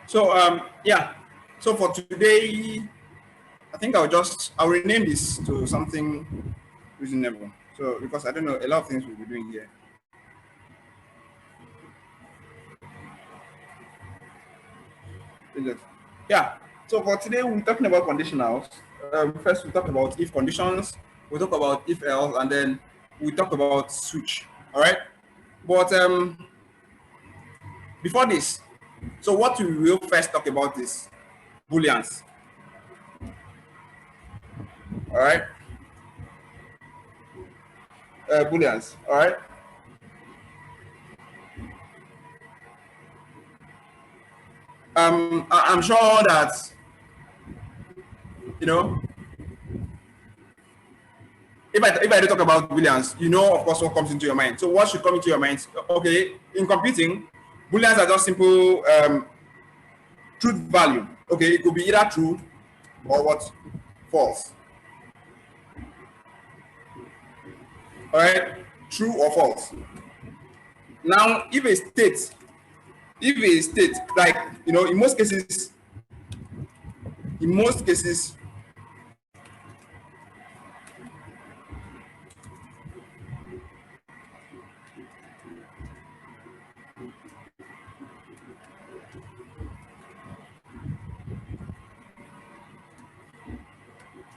So yeah, so for today, I think I'll rename this to something reasonable. So because I don't know, a lot of things we'll be doing here. Yeah. So for today, we're talking about conditionals. First, we talk about if conditions. We talk about if else, and then we talk about switch. All right. But before this, so what we will first talk about is Booleans. All right. Booleans. All right. I'm sure that you know if I do talk about Booleans, you know, of course, what comes into your mind. So what should come into your mind? Okay, in computing, Booleans are just simple truth value. Okay, it could be either true or what? False. All right, true or false. Now, if a state, like, you know, in most cases,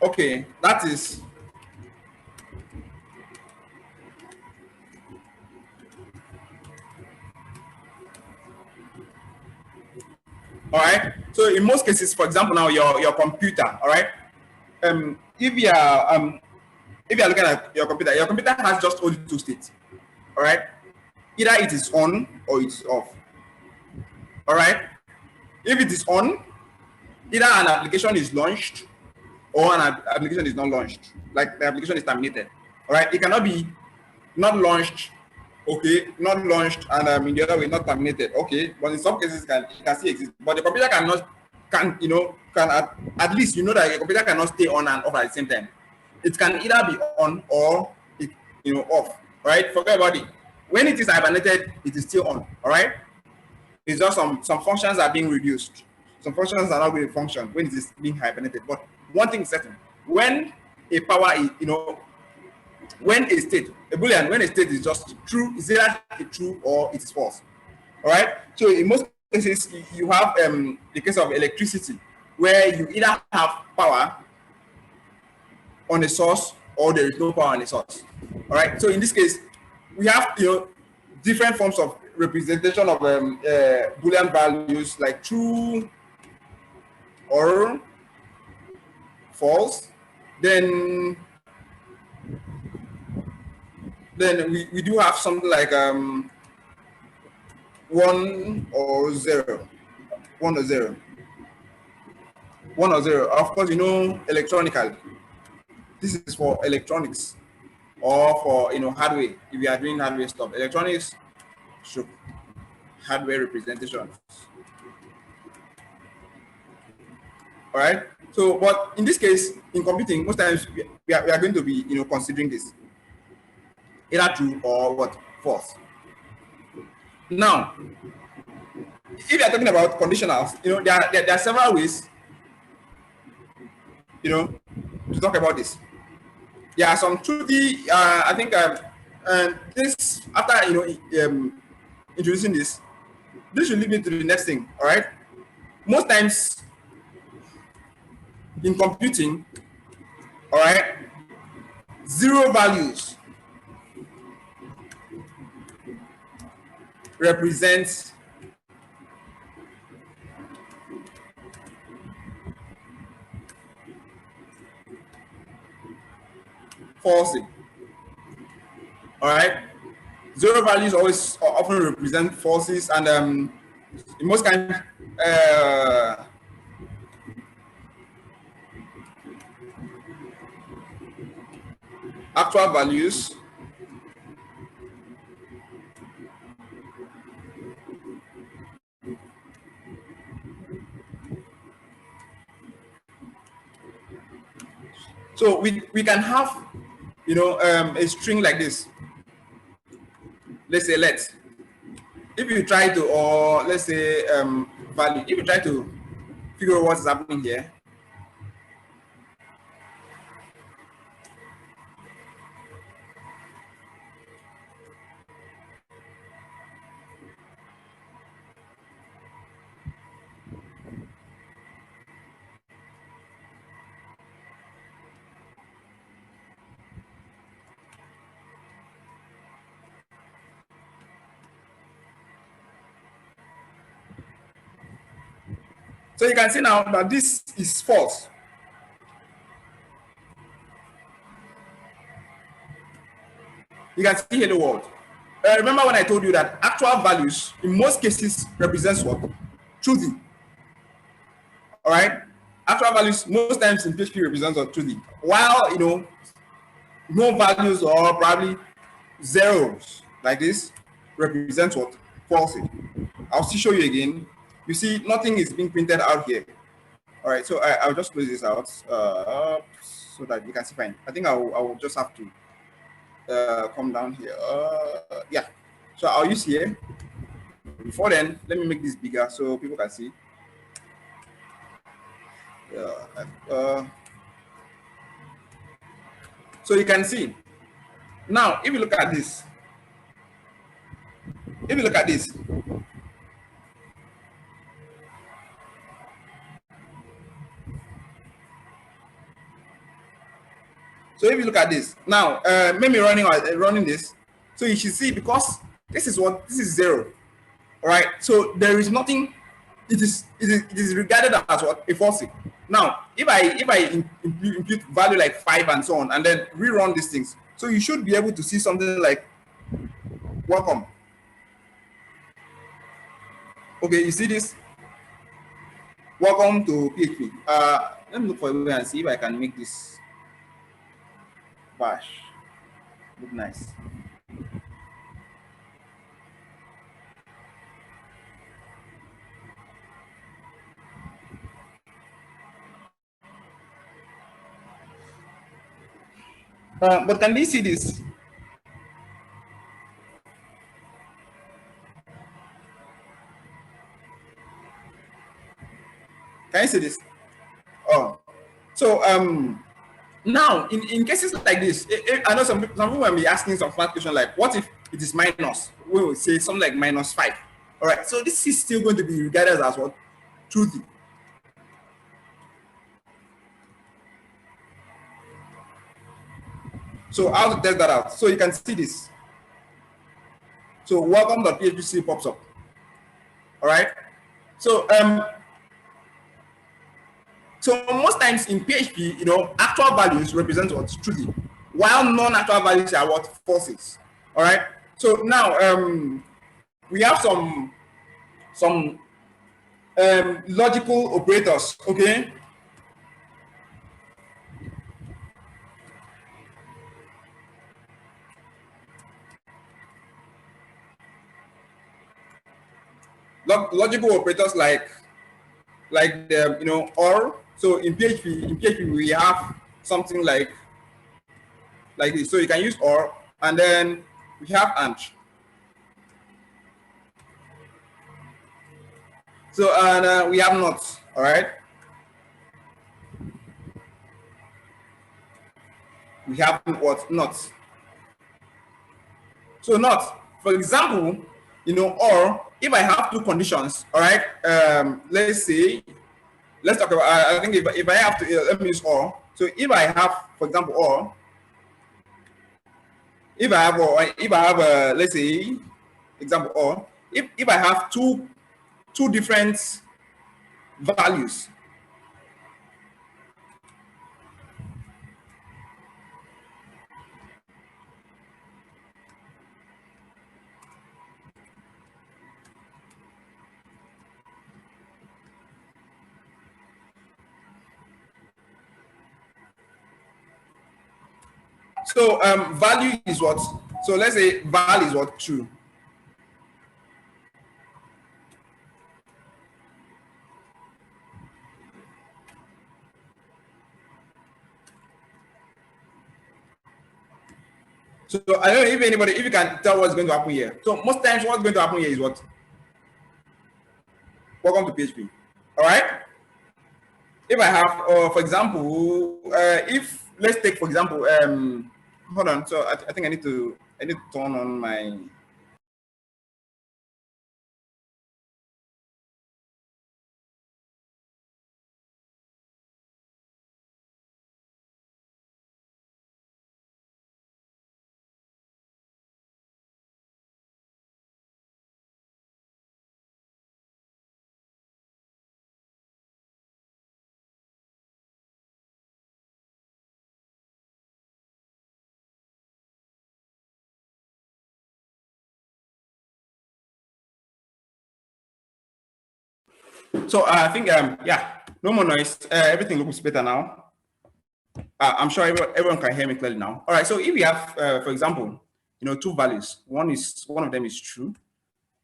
okay, that is all right. So in most cases, for example, now your computer, all right. If you are looking at your computer has just only two states, all right. Either it is on or it's off. All right. If it is on, either an application is launched or an application is not launched. Like the application is terminated. All right. It cannot be not launched. Okay, not launched, and in the other way, not terminated. Okay, but in some cases, it can still exist. But the computer can at least you know that your computer cannot stay on and off at the same time. It can either be on or it, off. Right? Forget about it. When it is hibernated, it is still on. All right. It's just some functions are being reduced. Some functions are not going to function when it is being hibernated. But one thing is certain: when a power is, when a state, a Boolean, when a state is just true, is either true or it is false. All right. So in most cases, you have the case of electricity, where you either have power on a source or there is no power on a source. All right. So in this case, we have different forms of representation of Boolean values like true or false. Then we do have something like 1 or 0. 1 or 0. 1 or 0. Of course, electronically. This is for electronics or for hardware. If you are doing hardware stuff, electronics should hardware representation. All right. So, but in this case, in computing, most times we are going to be considering this either true or what? False. Now, if you are talking about conditionals, there are several ways to talk about this. There are some truthy. I think this after introducing this should lead me to the next thing. All right. Most times in computing, all right, zero values represent falsing. All right, zero values always often represent falses, and in most times actual values so we can have a string like this. Let's say if you try to, or let's say value. If you try to figure out what's happening here, so you can see now that this is false. You can see hello world. Remember when I told you that actual values in most cases represents what? Truthy. All right. Actual values most times in PHP represents what? Truthy. While no values or probably zeros like this represent what? False. I'll still show you again. You see, nothing is being printed out here. All right, so I'll just close this out so that you can see fine. I think I will just have to come down here. Yeah, so I'll use here. Before then, let me make this bigger so people can see. So you can see. Now, if you look at this, so if you look at this now, maybe running this, so you should see, because this is 0. All right, so there is nothing. It is regarded as what? A false. Now, if I impute value like 5 and so on, and then rerun these things, so you should be able to see something like welcome. Okay, you see this? Welcome to PHP. Let me look for a way and see if I can make this bash look nice. But can we see this? Can you see this? Oh, so now in cases like this, I know some people will be asking some flat question like, what if it is minus? We will say something like -5. All right, so this is still going to be regarded as what? Truthy. So how to test that out? So you can see this. So welcome.php pops up. All right. So so most times in PHP, actual values represent what? Truthy, while non-actual values are what? Falses. All right. So now we have some logical operators. Okay. Logical operators like or. So in PHP we have something like this. So you can use or, and then we have and. So and we have not. All right. We have what? Not. So not. For example, or if I have two conditions, all right. Let's talk about. I think if I have to, let me use or. So if I have, for example, or. If I have let's say, example or. If I have two different values. So value is what? So let's say val is what? True. So I don't know if you can tell what's going to happen here. So most times what's going to happen here is what? welcome to PHP. All right. If I have, for example, if let's take for example, hold on. So I think I need to turn on my. So I think yeah, no more noise. Everything looks better now. I'm sure everyone can hear me clearly now. All right. So if we have, for example, two values. One of them is true,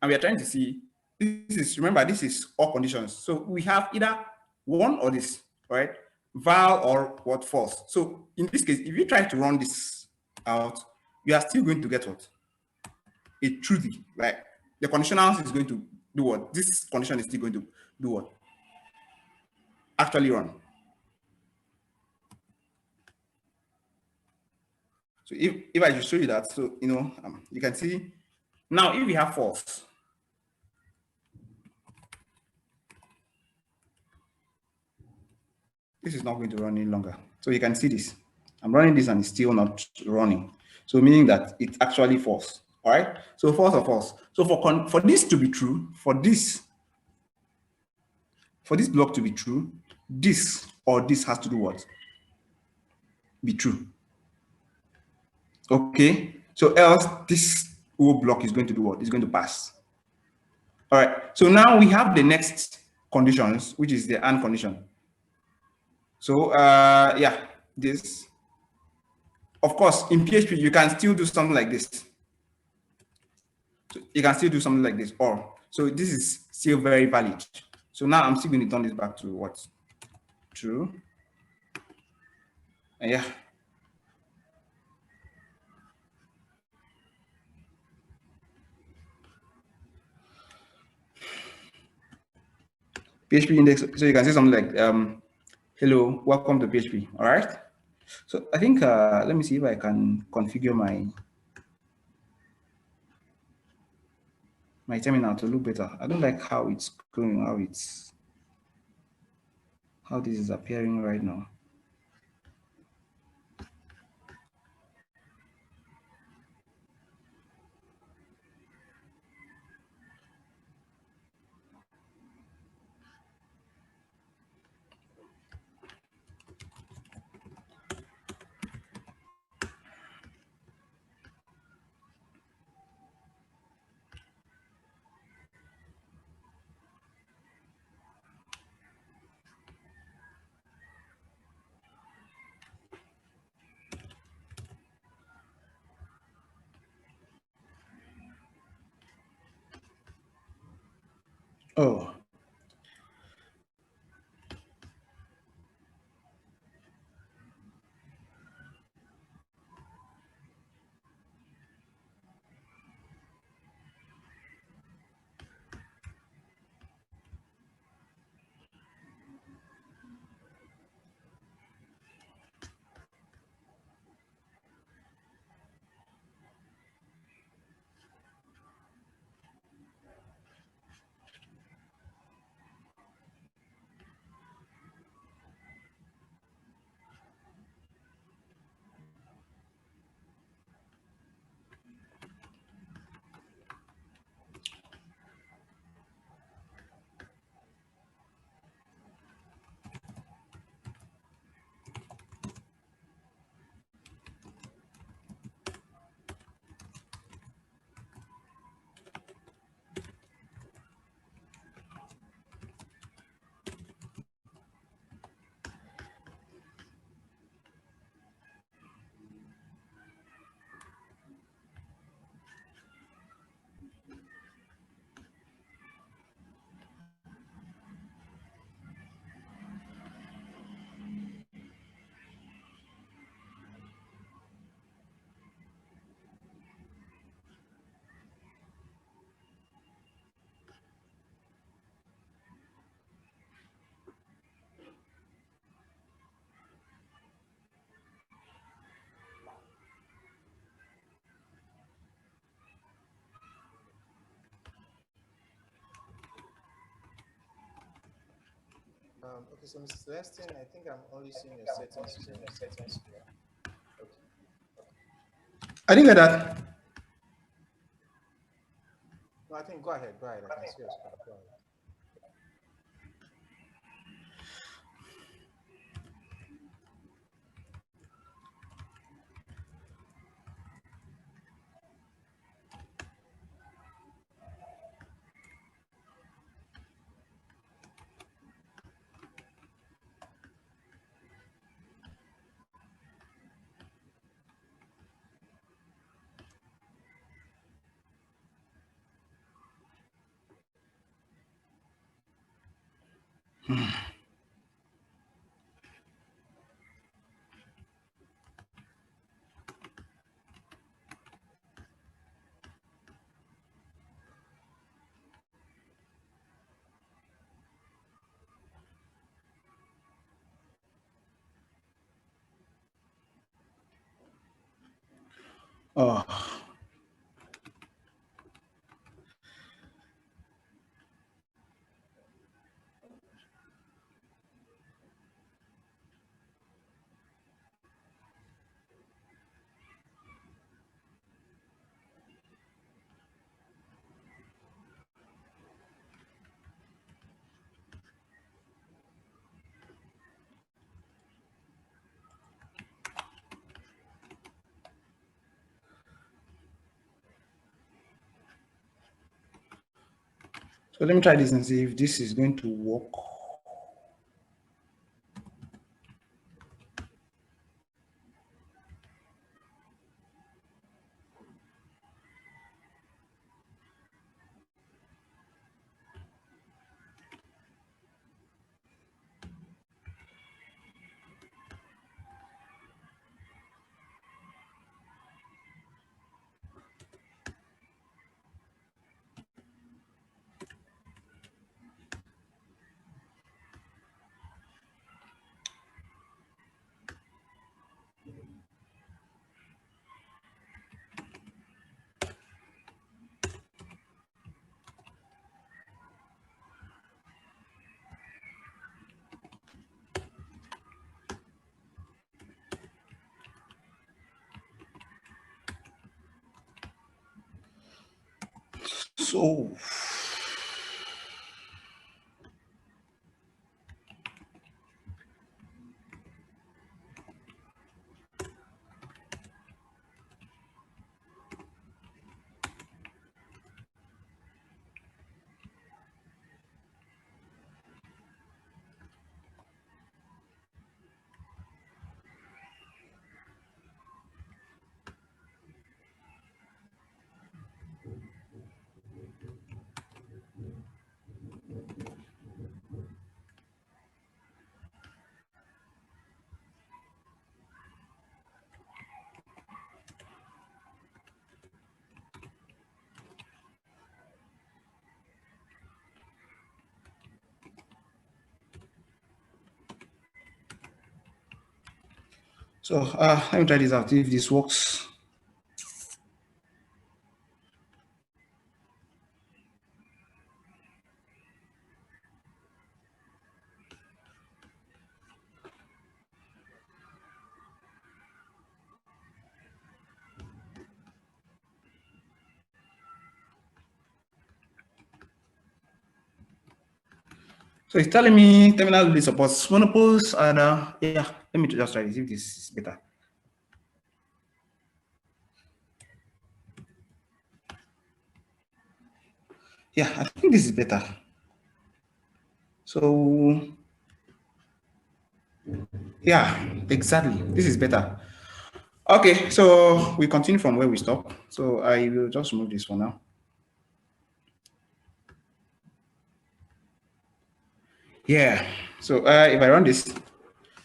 and we are trying to see this is, remember, this is all conditions. So we have either one or this, right? Val or what, false. So in this case, if you try to run this out, you are still going to get what? A truthy. Like the conditionals is going to do what? This condition is still going to do what? Actually run. So if I just show you that, so you can see now if we have false, this is not going to run any longer. So you can see this. I'm running this and it's still not running. So meaning that it's actually false. All right. So false or false. So for this to be true, for this block to be true, this or this has to do what? Be true. Okay. So else this whole block is going to do what? It's going to pass. All right. So now we have the next conditions, which is the AND condition. So yeah, this. Of course, in PHP, you can still do something like this. So you can still do something like this, or so this is still very valid. So now I'm still going to turn this back to what? True. And yeah. PHP index. So you can say something like, hello, welcome to PHP. All right. So I think, let me see if I can configure my terminal to look better. I don't like how it's going, how this is appearing right now. Oh, Okay, so Mr. Celestine, I think I'm only seeing your settings here. I didn't get that. No, I think go ahead. I can see your screen. Go ahead. Oh. So let me try this and see if this is going to work. So let me try this out if this works. So it's telling me terminal only supports monopoles, and yeah, let me just try this if this is better. Yeah, I think this is better. So yeah, exactly. This is better. Okay, so we continue from where we stop. So I will just remove this for now. Yeah, so if I run this,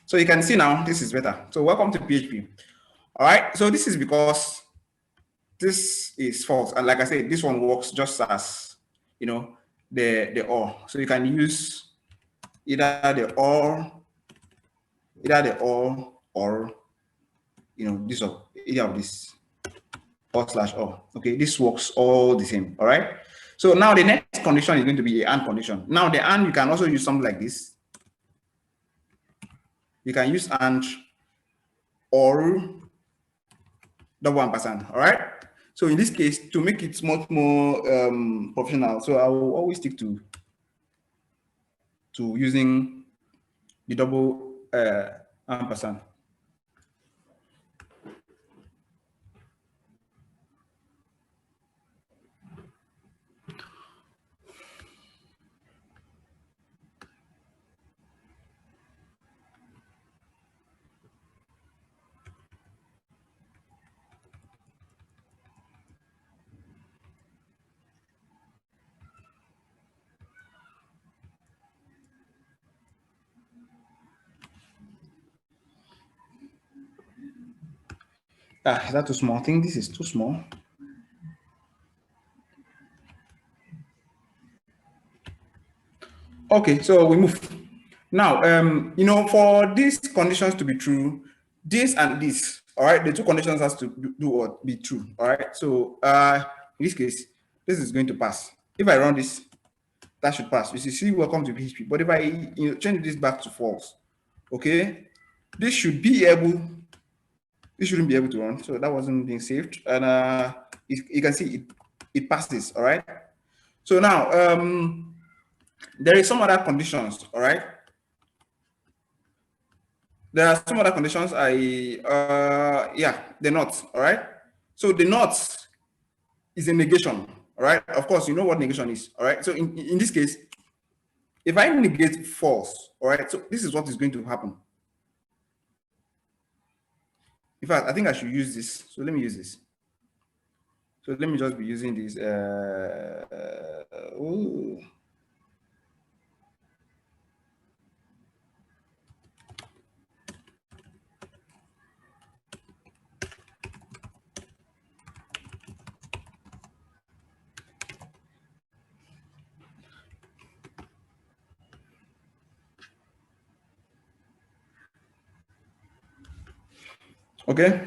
so you can see now this is better. So welcome to PHP. All right, so this is because this is false, and like I said, this one works just as the or. So you can use either the or or this or either of this or/or. Okay, this works all the same. All right. So now the next condition is going to be a and condition. Now the and you can also use something like this. you can use and or double ampersand. All right. So in this case, to make it much more professional, so I will always stick to using the double ampersand. Is that too small? I think this is too small. Okay, so we move. Now, you know, for these conditions to be true, this and this, all right, the two conditions has to do what? Be true, all right? So in this case, this is going to pass. If I run this, that should pass. You see, welcome to PHP. But if I change this back to false, okay, this should be able, this shouldn't be able to run. So that wasn't being saved. And you can see it passes, all right? So now, there is some other conditions, all right? There are some other conditions yeah, the not, all right? So the not is a negation, all right? Of course, you know what negation is, all right? So in this case, if I negate false, all right, so this is what is going to happen. In fact, I think I should use this. So let me use this. So let me just be using this. Okay.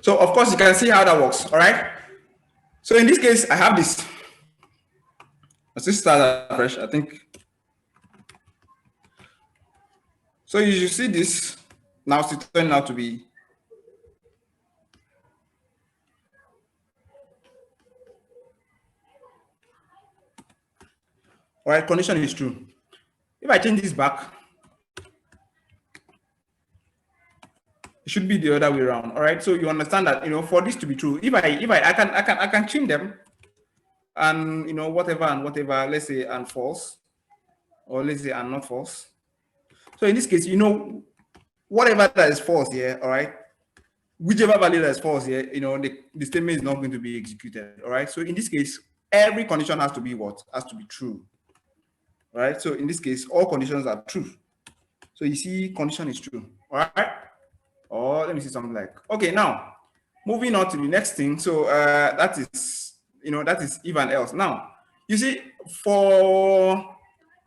So of course you can see how that works, all right? So in this case, I have this. Let's just start afresh, I think. So you should see this now it's turning out to be. All right, condition is true. If I change this back, it should be the other way around. All right, so you understand that, you know, for this to be true, if I can change them, and you know, whatever and whatever, let's say and false, or let's say and not false. So in this case, you know, whatever that is false here, all right, whichever value that is false here, you know, the statement is not going to be executed. All right, so in this case, every condition has to be what? Has to be true. All right, so in this case, all conditions are true. So you see, condition is true. All right, or let me see something like, okay, now moving on to the next thing. So that is, you know, that is if and else. Now you see, for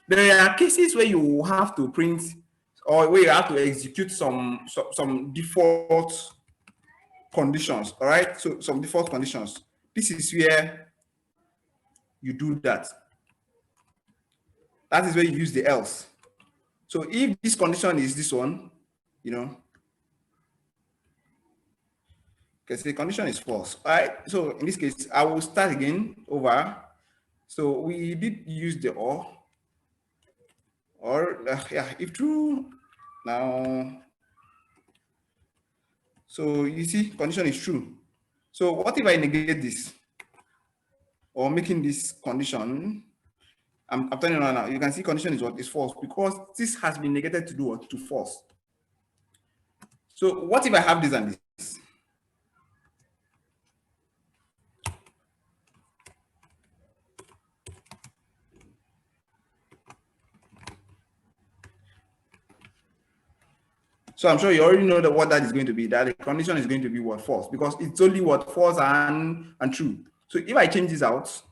there are cases where you have to print or where you have to execute some default conditions. All right, so some default conditions. This is where you do that. That is where you use the else. So if this condition is this one, you know, because the condition is false. All right, so in this case, I will start again over. So we did use the or yeah, if true. Now, so you see, condition is true. So what if I negate this or making this condition? I'm turning around now. You can see condition is what is false because this has been negated to do what? To false. So what if I have this and this? So I'm sure you already know that what that is going to be, that the condition is going to be what? False, because it's only what? False and true. So if I change this out,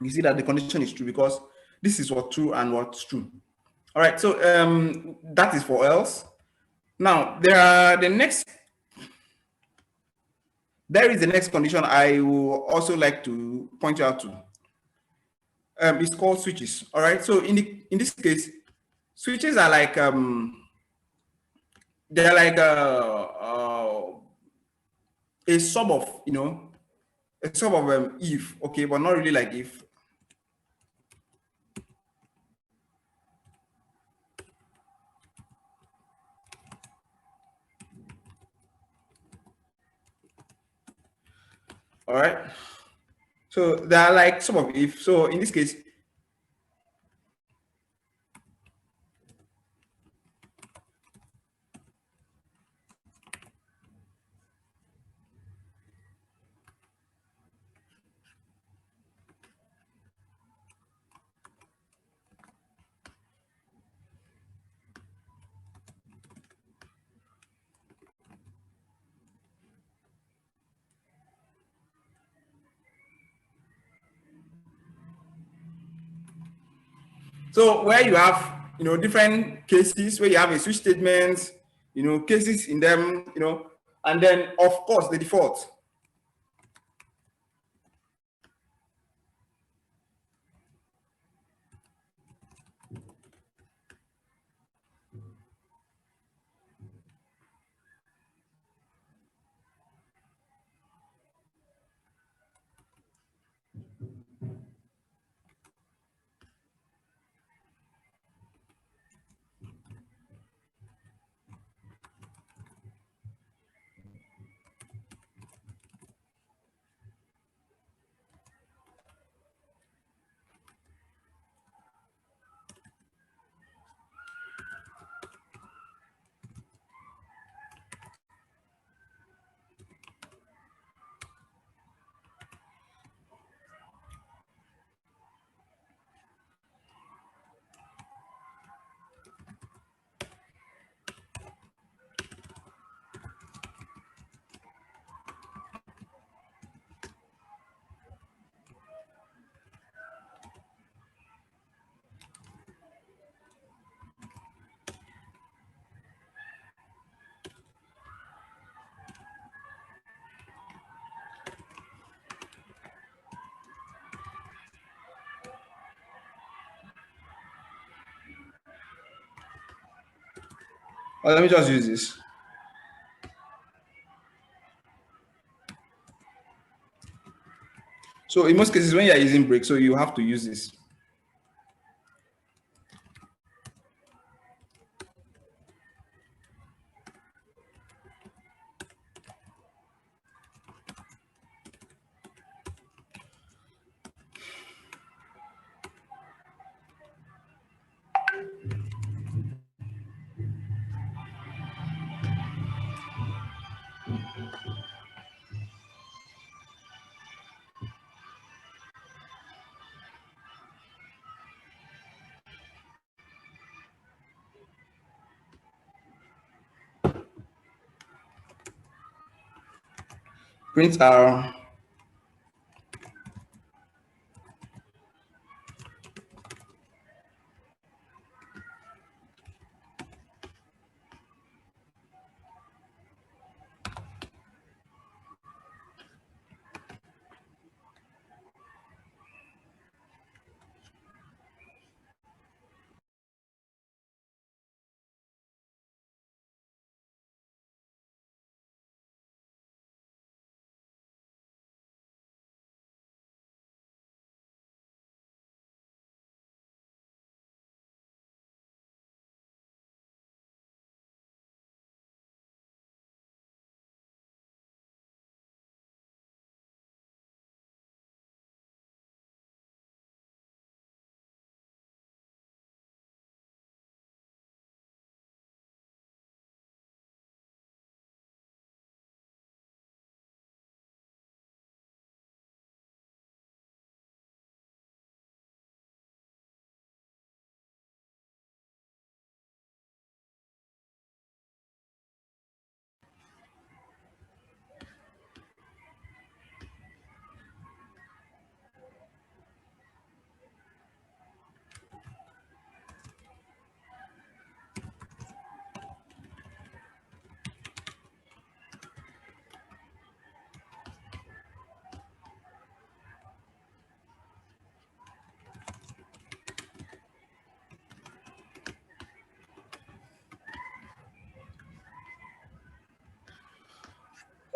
you see that the condition is true because this is what true and what's true. All right, so that is for else. Now there is the next condition I will also like to point you out to. It's called switches. All right, so in this case, switches are like they're like a sub of, you know, a sub of if, okay, but not really like if. All right, so they are like sub of if. So in this case, so where you have, you know, different cases where you have a switch statement, you know, cases in them, you know, and then of course the default. Well, let me just use this. So in most cases, when you're using break, so you have to use this. Print R.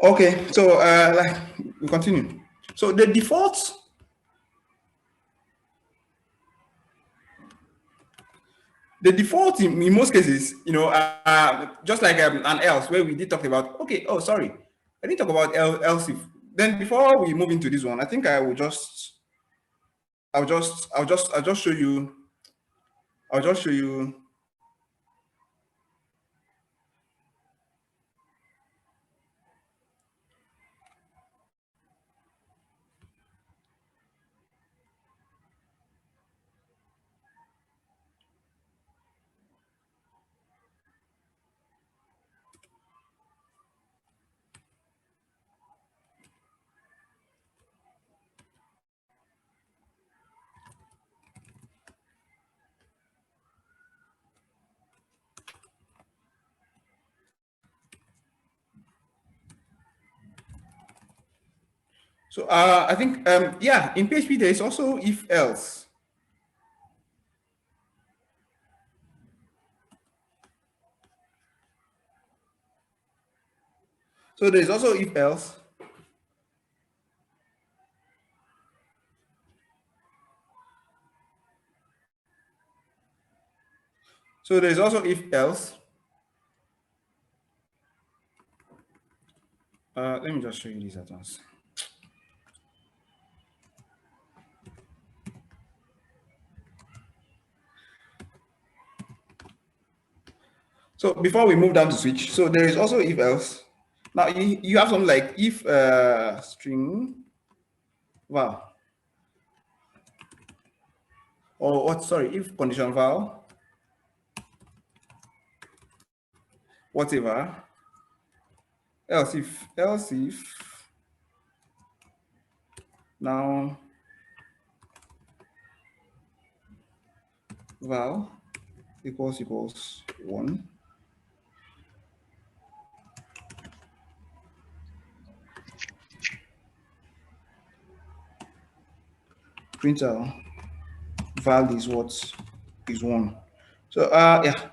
Okay, so like we continue. So the default in most cases, you know, just like an else where we did talk about. Okay, oh sorry, I didn't talk about else if. Then before we move into this one, I think I'll just show you. I'll just show you. So I think yeah, in PHP there is also if else. So there's also if else. So there's also if else. Let me just show you this at once. So before we move down to switch, so there is also if else. Now you have something like if string val, or what? Sorry, if condition val, whatever. Else if now val equals 1. Print out val is what is 1. So yeah.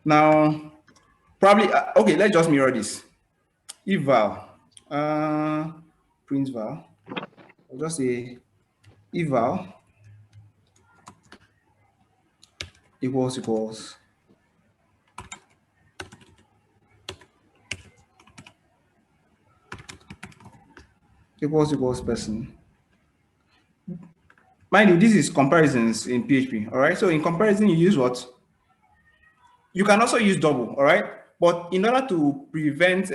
Now probably okay. Let's just mirror this. If val print val, I'll just say if val equals person. Mind you, this is comparisons in PHP. All right. So in comparison, you use what? You can also use double. All right. But in order to prevent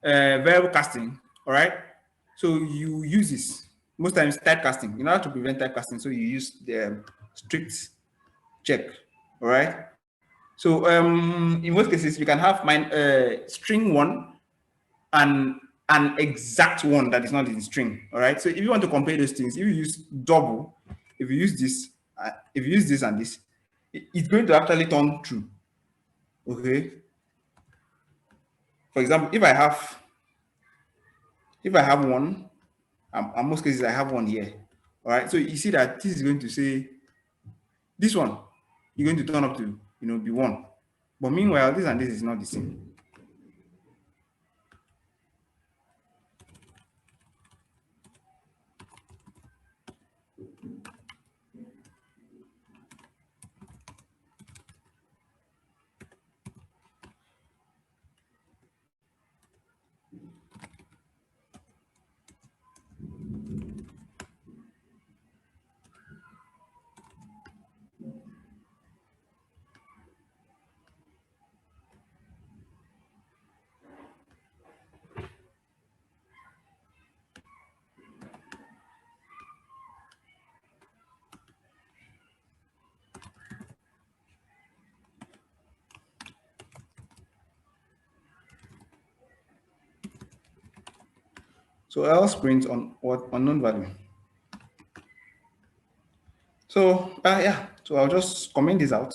variable casting, all right. So you use this most times typecasting in order to prevent typecasting. So you use the strict check. All right. So in most cases, you can have string 1 and an exact one that is not in string. All right. So if you want to compare those things, if you use double, if you use this, and this, it's going to actually turn true. Okay. For example, if I have one, in most cases I have one here. All right. So you see that this is going to say this one, you're going to turn up to be 1. But meanwhile, this and this is not the same. So else print on what unknown value. So yeah, so I'll just comment this out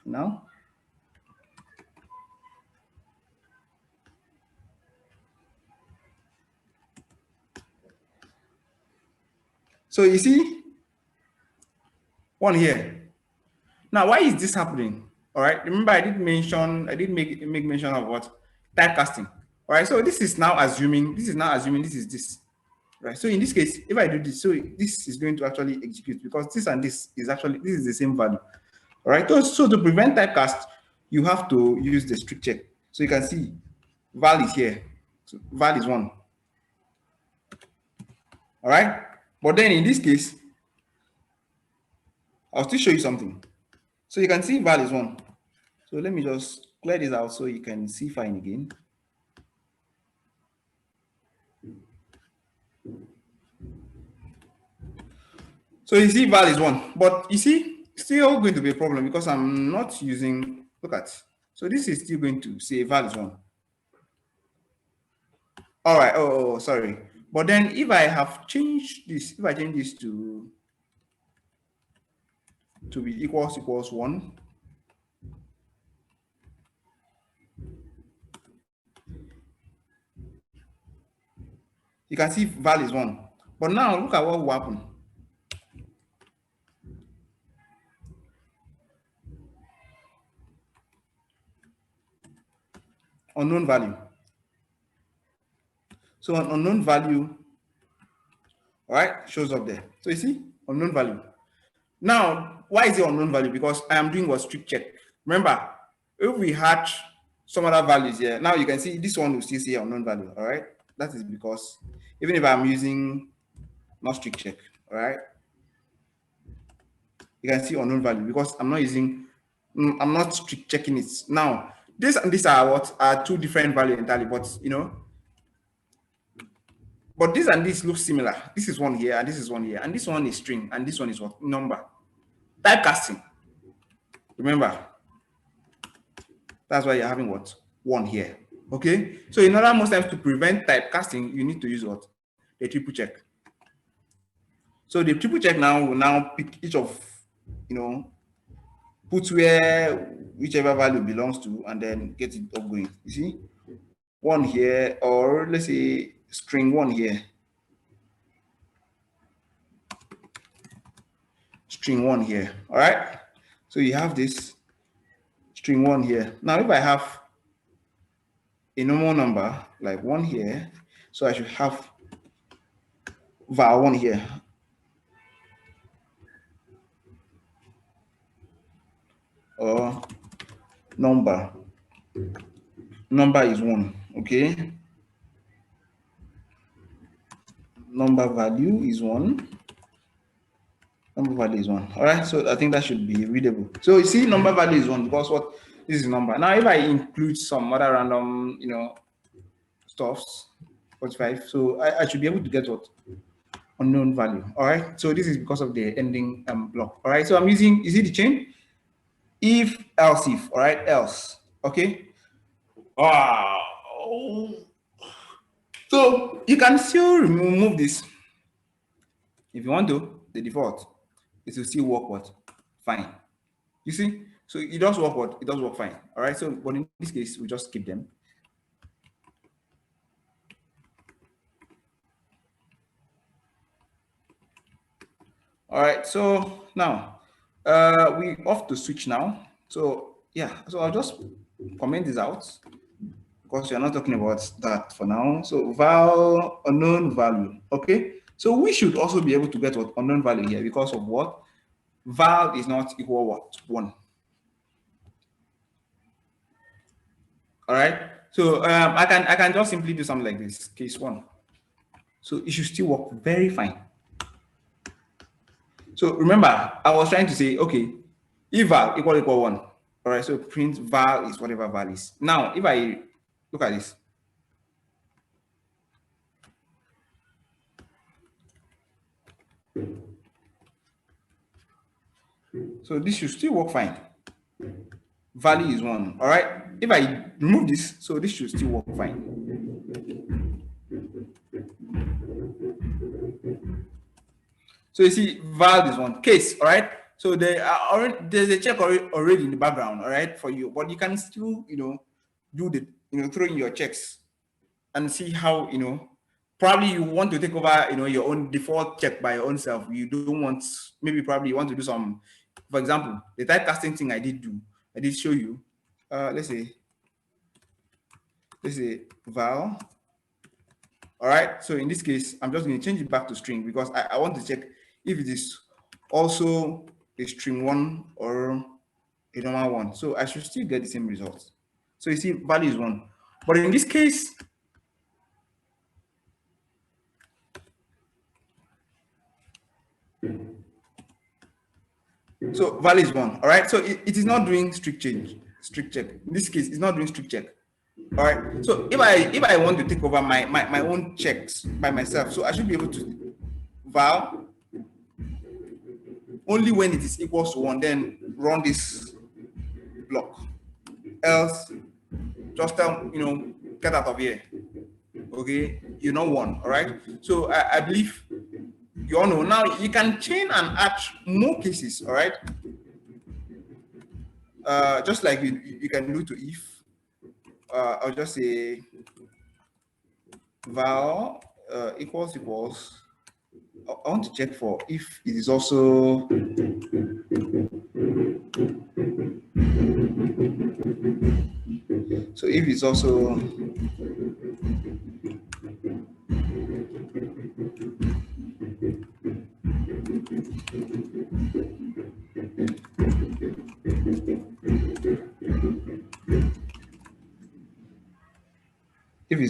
for now. So you see one here. Now, why is this happening? All right. Remember, I did make mention of what typecasting. All right. So this is now assuming this is this. Right. So in this case, if I do this, so this is going to actually execute because this and this is the same value. All right. So to prevent typecast, you have to use the strict check. So you can see val is here. So val is 1. All right. But then in this case, I'll still show you something. So you can see val is 1. So let me just clear this out so you can see fine again. So you see val is 1, but you see, still going to be a problem because I'm not using, look at, so this is still going to say val is 1. All right, oh, sorry. But then if I have changed this, if I change this to be equals 1, you can see val is 1. But now look at what will happen. Unknown value. So an unknown value, all right, shows up there. So you see, unknown value. Now, why is it unknown value? Because I am doing a strict check. Remember, if we had some other values here, now you can see this one will still say unknown value, all right? That is because even if I'm using not strict check, all right, you can see unknown value because I'm not strict checking it. Now, this and this are two different values entirely, but you know, but this and this look similar. This is one here, and this is one here, and this one is string, and this one is what? Number. Typecasting. Remember, that's why you're having what? 1 here. Okay. So in order most times to prevent typecasting, you need to use what? The triple check. So the triple check now will now pick each of, you know, put where whichever value belongs to, and then get it up going. You see, 1 here, or let's say string 1 here. String 1 here. All right. So you have this string 1 here. Now, if I have a normal number like 1 here, so I should have var 1 here. Or number is 1. Okay. Number value is 1. Number value is 1. All right. So I think that should be readable. So you see, number value is 1 because what? This is number. Now, if I include some other random, you know, stuffs, 45, so I should be able to get what? Unknown value. All right. So this is because of the ending block. All right. So I'm using, you see the chain? If, else, if. All right. Else. Okay. So you can still remove this if you want to. The default, it will still work what? Fine. You see? So it does work what? It does work fine. All right. So, but in this case, we just keep them. All right. So now we off to switch now. So yeah. So I'll just comment this out because we are not talking about that for now. So val unknown value. Okay. So we should also be able to get what? Unknown value here because of what? Val is not equal what? 1. All right. So I can just simply do something like this. Case 1. So it should still work very fine. So remember, I was trying to say, okay, if val equal 1. All right. So print val is whatever val is. Now, if I look at this. So this should still work fine. Value is 1. All right. If I remove this, so this should still work fine. So you see, val is 1. Case. All right. So there's a check already in the background. All right, for you, but you can still, you know, do the, you know, throw in your checks and see how, you know, probably you want to take over, you know, your own default check by your own self. You don't want, maybe probably you want to do some, for example, the typecasting thing I did do. I did show you. Let's say val. All right. So in this case, I'm just going to change it back to string because I want to check if it is also a string one or a normal one. So I should still get the same results. So you see, value is 1. But in this case, so value is 1. All right. So it is not doing strict check. In this case, it's not doing strict check. All right. So if I want to take over my own checks by myself, so I should be able to val only when it is equals to 1, then run this block. Else, just tell get out of here. Okay, you're not 1. All right. So I believe you all know now. You can chain and add more cases. All right. Just like you can do to if. I'll just say val equals. I want to check for if it is also so if it's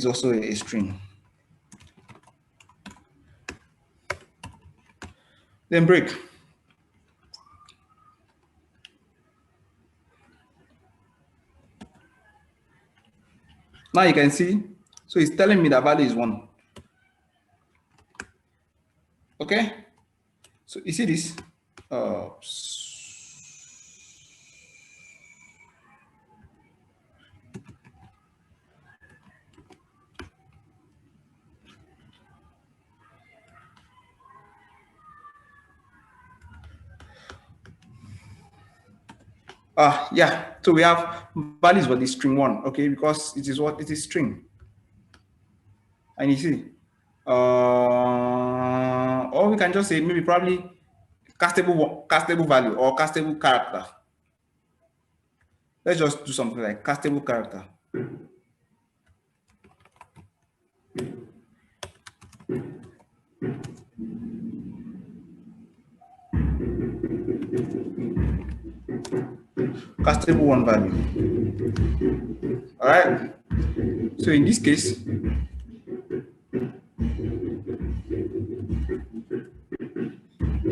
also a string, then break. Now you can see, so it's telling me that value is 1. Okay, so you see this. Yeah, so we have values for the string 1, okay, because it is what it is string. And you see, or we can just say maybe probably castable value or castable character. Let's just do something like castable character. Castable 1 value. All right. So in this case,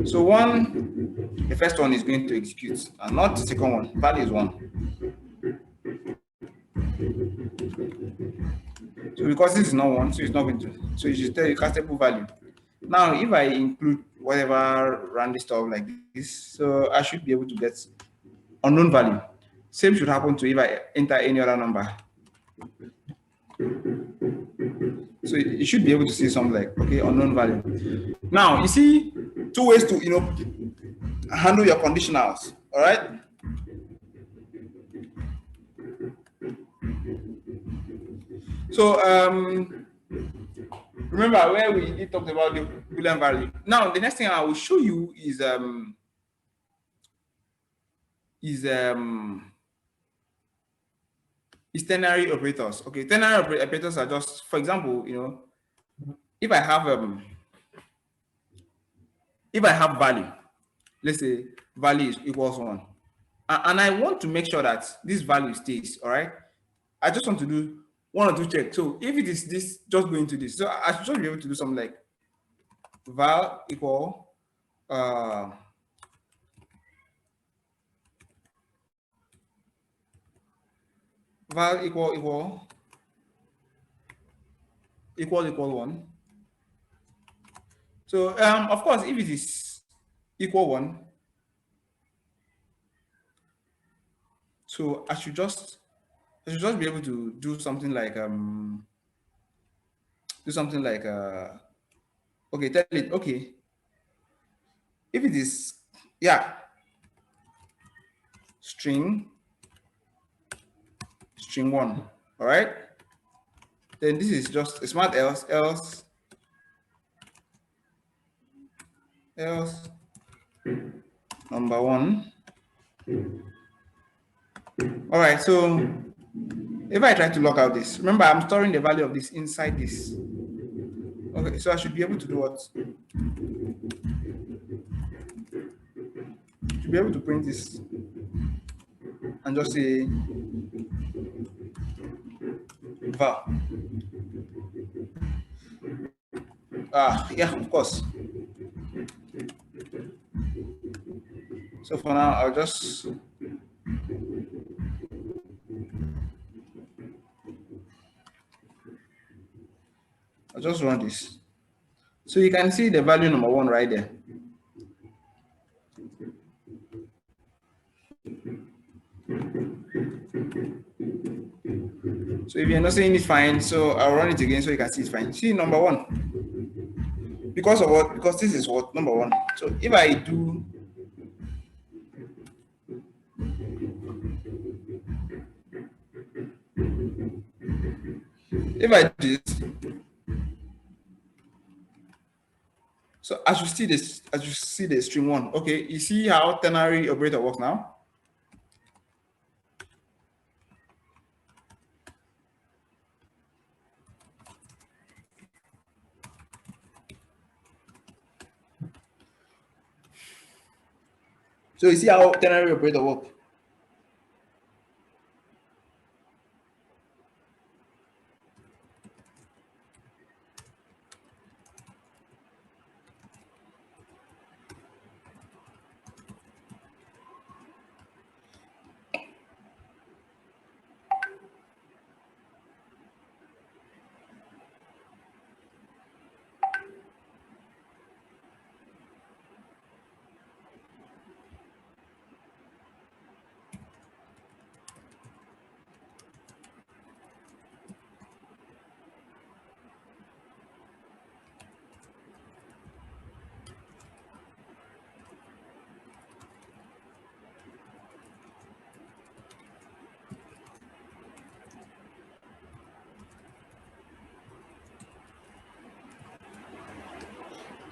so the first one is going to execute, and not the second one. Value is 1. So because this is not 1, so it's not going to. So you should tell you castable value. Now, if I include whatever random stuff like this, so I should be able to get unknown value. Same should happen to if I enter any other number. So you should be able to see something like, okay, unknown value. Now, you see 2 ways to, handle your conditionals, all right? So, remember where we talked about the Boolean value. Now, the next thing I will show you is Isternary operators. Okay, ternary operators are just, for example, if I have value, let's say value is equals 1, and I want to make sure that this value stays. All right, I just want to do 1 or 2 checks. So if it is this, just go into this. So I should just be able to do something like val equal val equal 1. So of course, if it is equal 1, so I should just be able to do something like okay, tell it, okay, if it is, yeah, string 1, all right, then this is just a smart else number 1 All right, so if I try to log out this, remember I'm storing the value of this inside this. Okay, so I should be able to do what? Should be able to print this and just say var. Yeah, of course. So for now, I'll just run this. So you can see the value number 1 right there. So if you're not saying it's fine, so I'll run it again so you can see it's fine. See number 1. Because of what? Because this is what? Number 1. So if I do this, so as you see this, as you see the string 1, okay, you see how ternary operator works now? So you see how ternary operator works?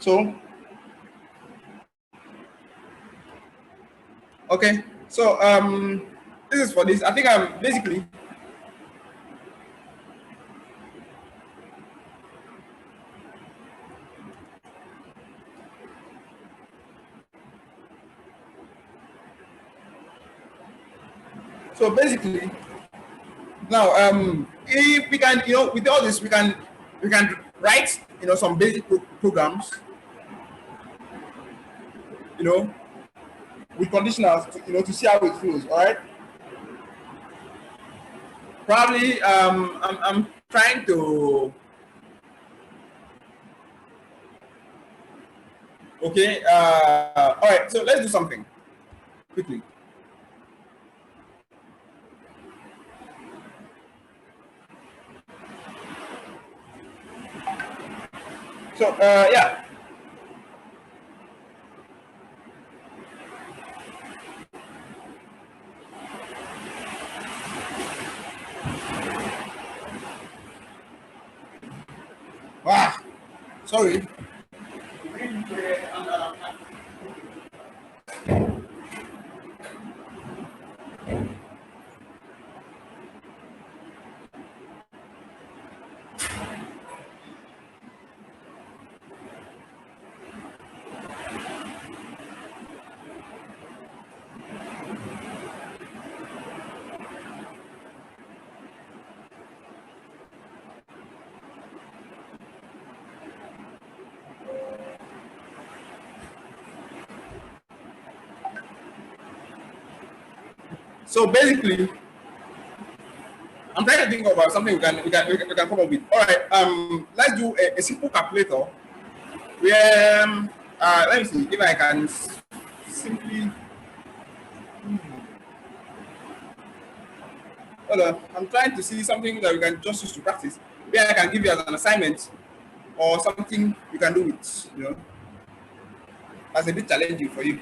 So, okay, so this is for this. I think I'm basically, so basically, now if we can, with all this, we can write, some basic programs, with conditionals, to see how it flows. All right. Probably, I'm trying to. Okay. All right. So let's do something quickly. So yeah. Ah, sorry. So basically, I'm trying to think about something we can come up with. All right. Let's do a simple calculator where let me see if I can simply. Hold on. I'm trying to see something that we can just use to practice. Where I can give you as an assignment or something you can do it. That's a bit challenging for you.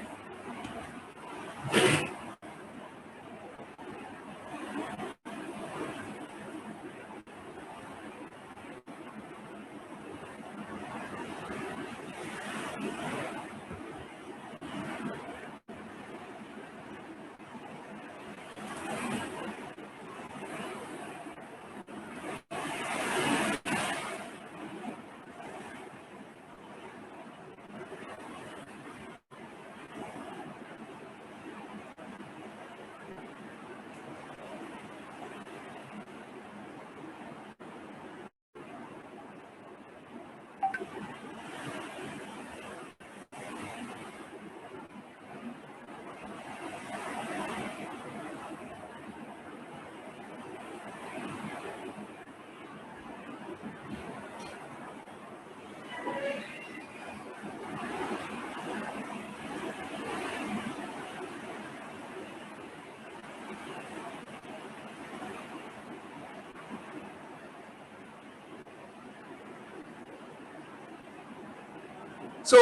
So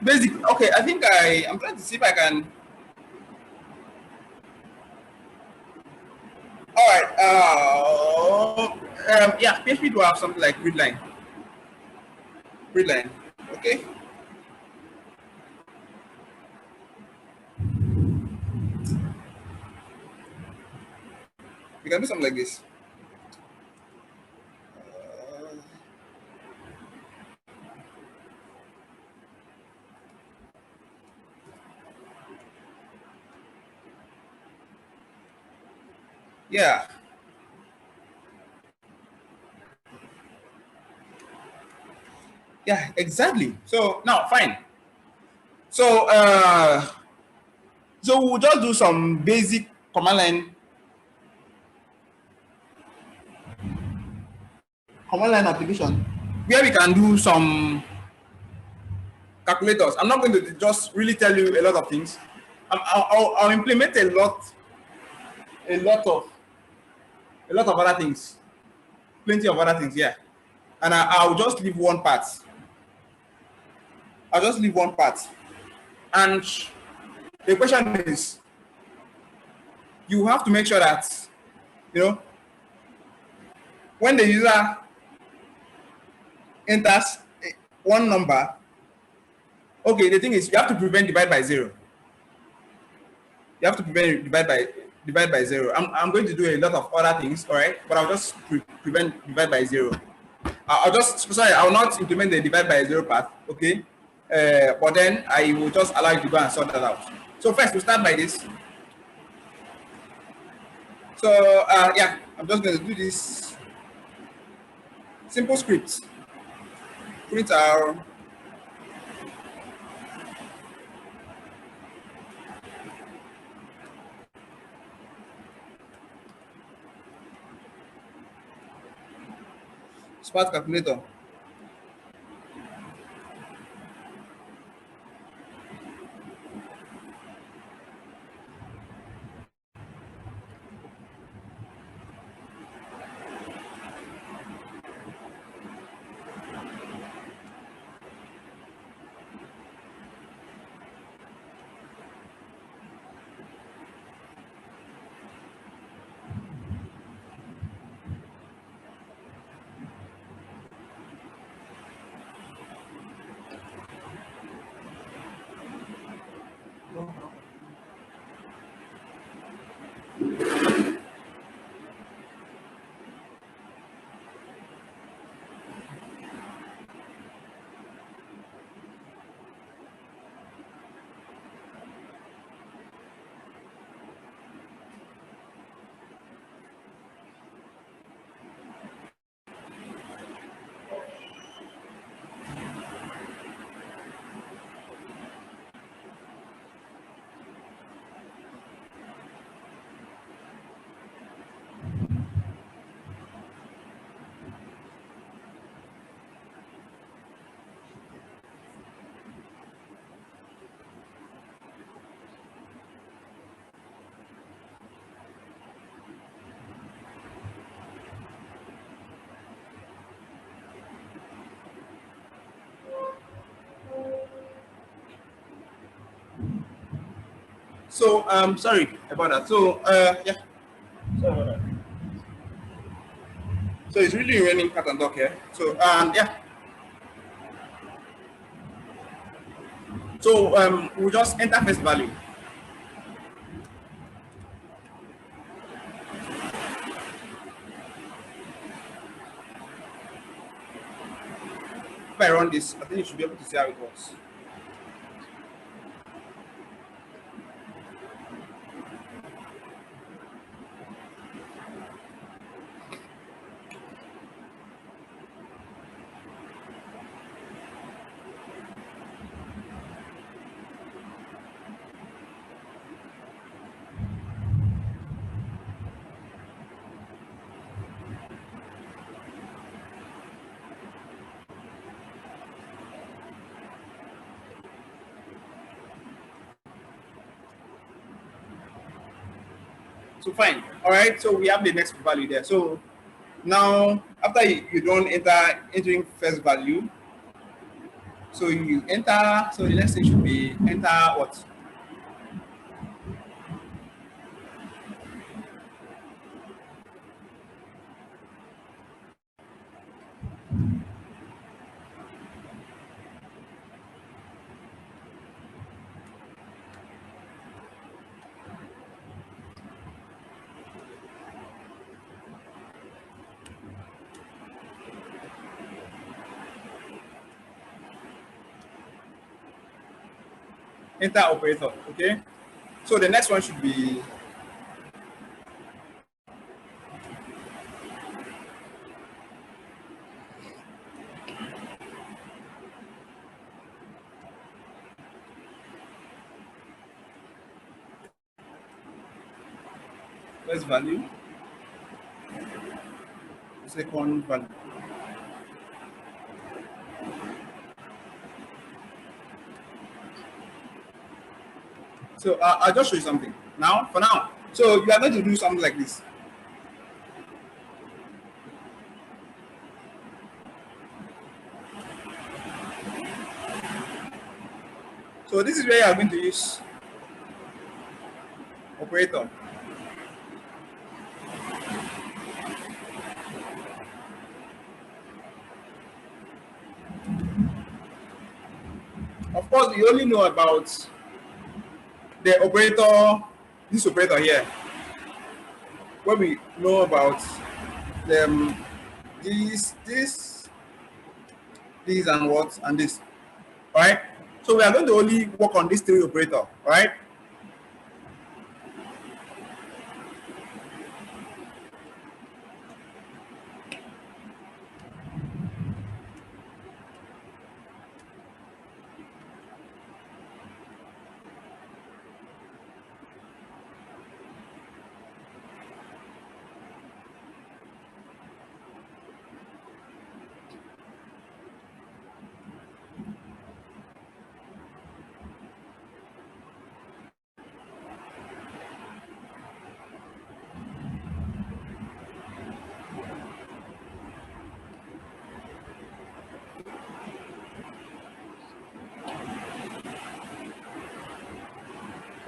basically, okay, I think I'm trying to see if I can. All right. Yeah, PHP do have something like grid line. Grid line. Okay. We can do something like this. Yeah. Yeah, exactly. So now, fine. So so we'll just do some basic command line application where we can do some calculators. I'm not going to just really tell you a lot of things. I'll implement a lot of a lot of other things, plenty of other things. Yeah, and I'll just leave one part. I'll just leave one part. And the question is, you have to make sure that you know when the user enters one number. Okay, the thing is, you have to prevent divide by zero. You have to prevent divide by zero. I'm going to do a lot of other things, all right? But I'll just prevent divide by zero. I'll just sorry, I will not implement the divide by zero part, okay? But then I will just allow you to go and sort that out. So first, we'll start by this. So yeah, I'm just going to do this simple script. Print our smart calculator. So sorry about that. So yeah, sorry about that. So it's really raining cat and dog here. So yeah. So we'll just enter first value. If I run this, I think you should be able to see how it works. So fine. All right. So we have the next value there. So now after you don't entering first value, So you enter, so the next thing should be enter what? Enter operator, okay? So the next one should be first value, second value. So I'll just show you something now. For now, so you are going to do something like this. So this is where you are going to use operator. Of course, we only know about the operator, this operator here. What we know about them, this, and what, and this. All right. So we are going to only work on these three operator. All right.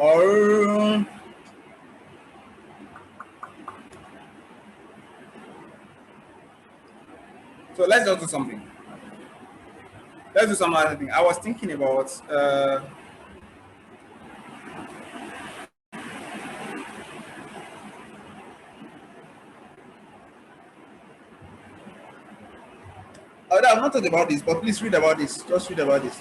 Or so let's just do something. Let's do some other thing. I was thinking about oh, no, I'm not talking about this, but please read about this. Just read about this.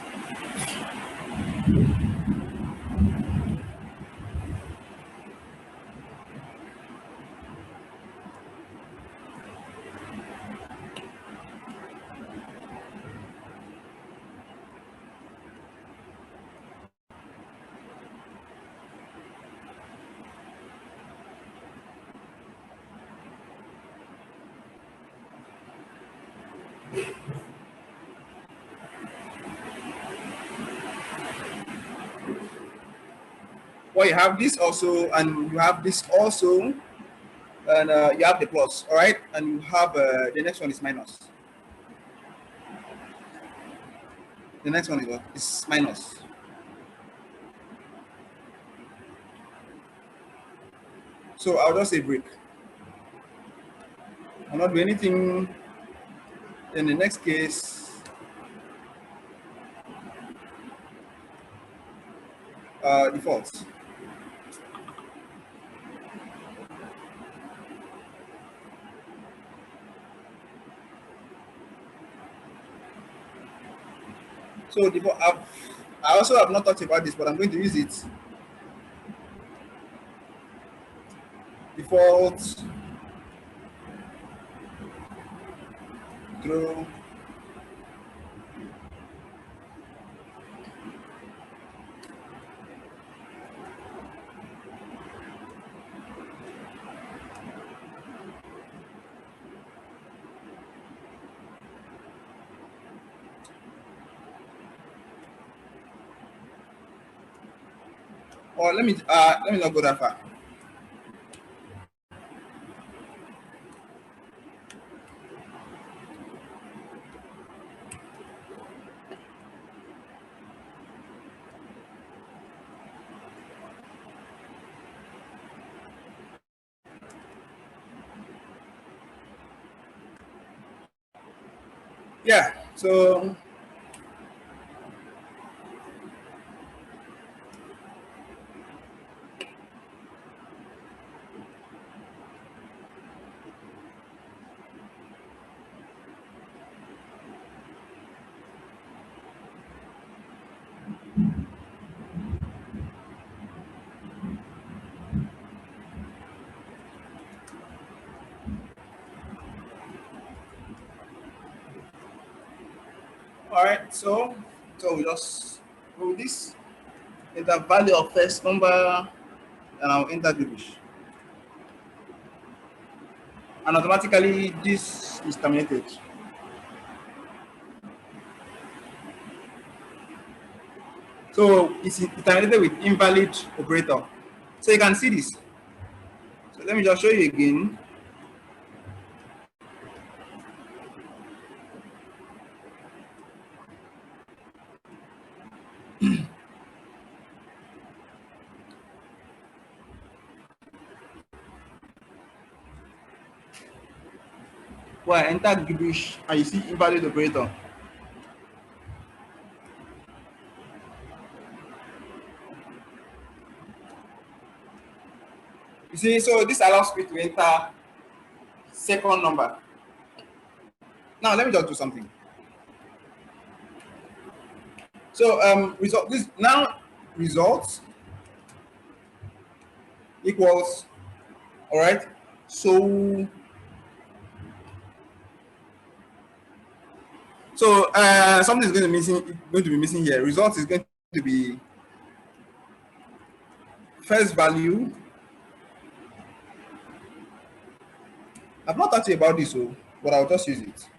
Well, you have this also, and you have this also, and you have the plus, all right? And you have the next one is minus. The next one is what? Is minus. So I'll just say break. I'll not do anything. In the next case, default. So default. I also have not talked about this, but I'm going to use it. Default through or let me not go that far. Yeah. So all right. So we just go with this. Enter value of first number, and I'll enter English. And automatically this is terminated. So it's terminated with invalid operator. So you can see this. So let me just show you again. Where I enter gibberish and you see invalid operator. You see, so this allows me to enter second number. Now let me just do something. So result this now results equals, all right. So something is going to be missing here. Result is going to be first value. I've not talked to you about this, so but I'll just use it.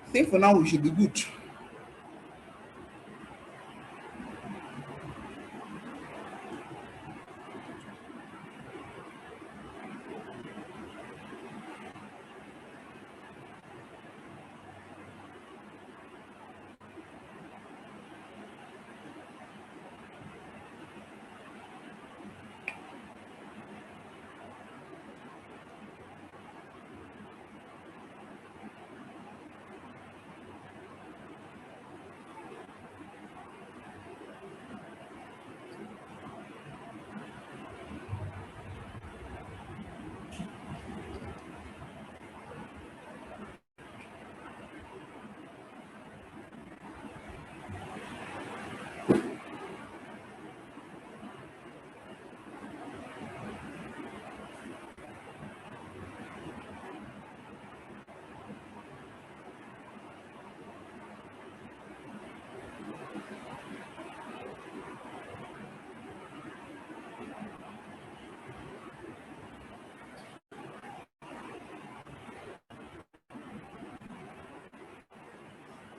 I think for now we should be good.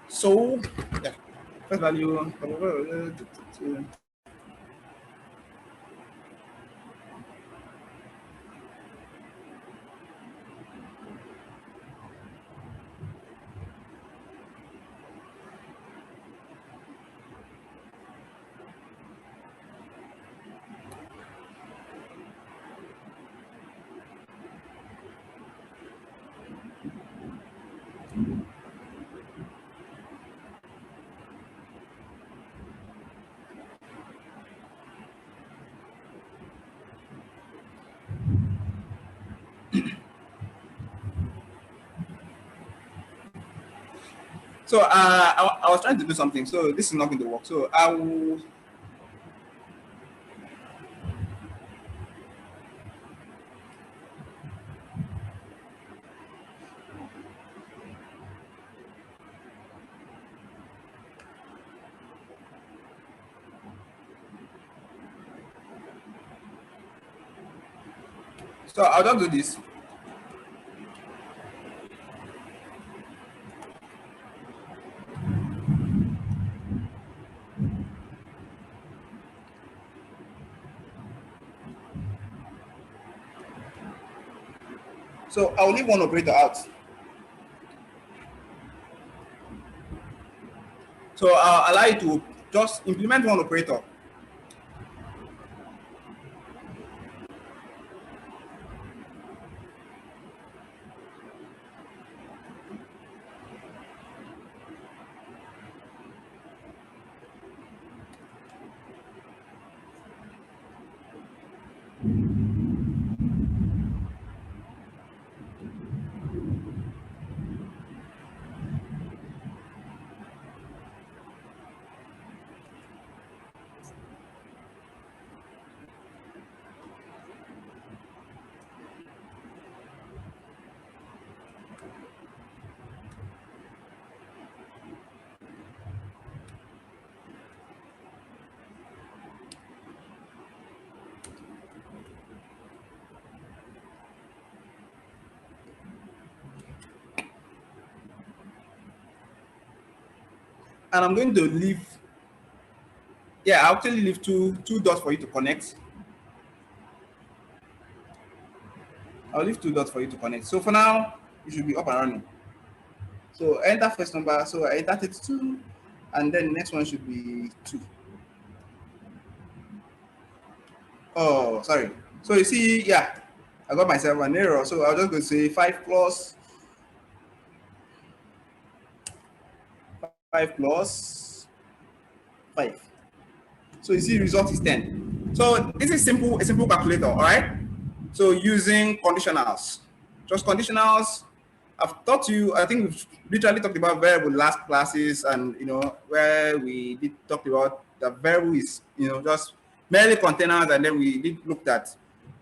So yeah, first value. So I was trying to do something. So this is not going to work. So I will. So I'll just do this. So I'll leave one operator out. So I'll allow you to just implement one operator. And I'm going to leave, I'll actually leave two dots for you to connect. I'll leave 2 dots for you to connect. So for now, it should be up and running. So enter first number. So I entered it 2, and then the next one should be 2. Oh, sorry. So you see, I got myself an error. So I'll just go say 5 plus 5. So you see, result is 10. So this is a simple calculator, all right? So using conditionals, just conditionals. I've taught you, I think we've literally talked about variable last classes, and where we did talk about the variable is just merely containers, and then we did looked at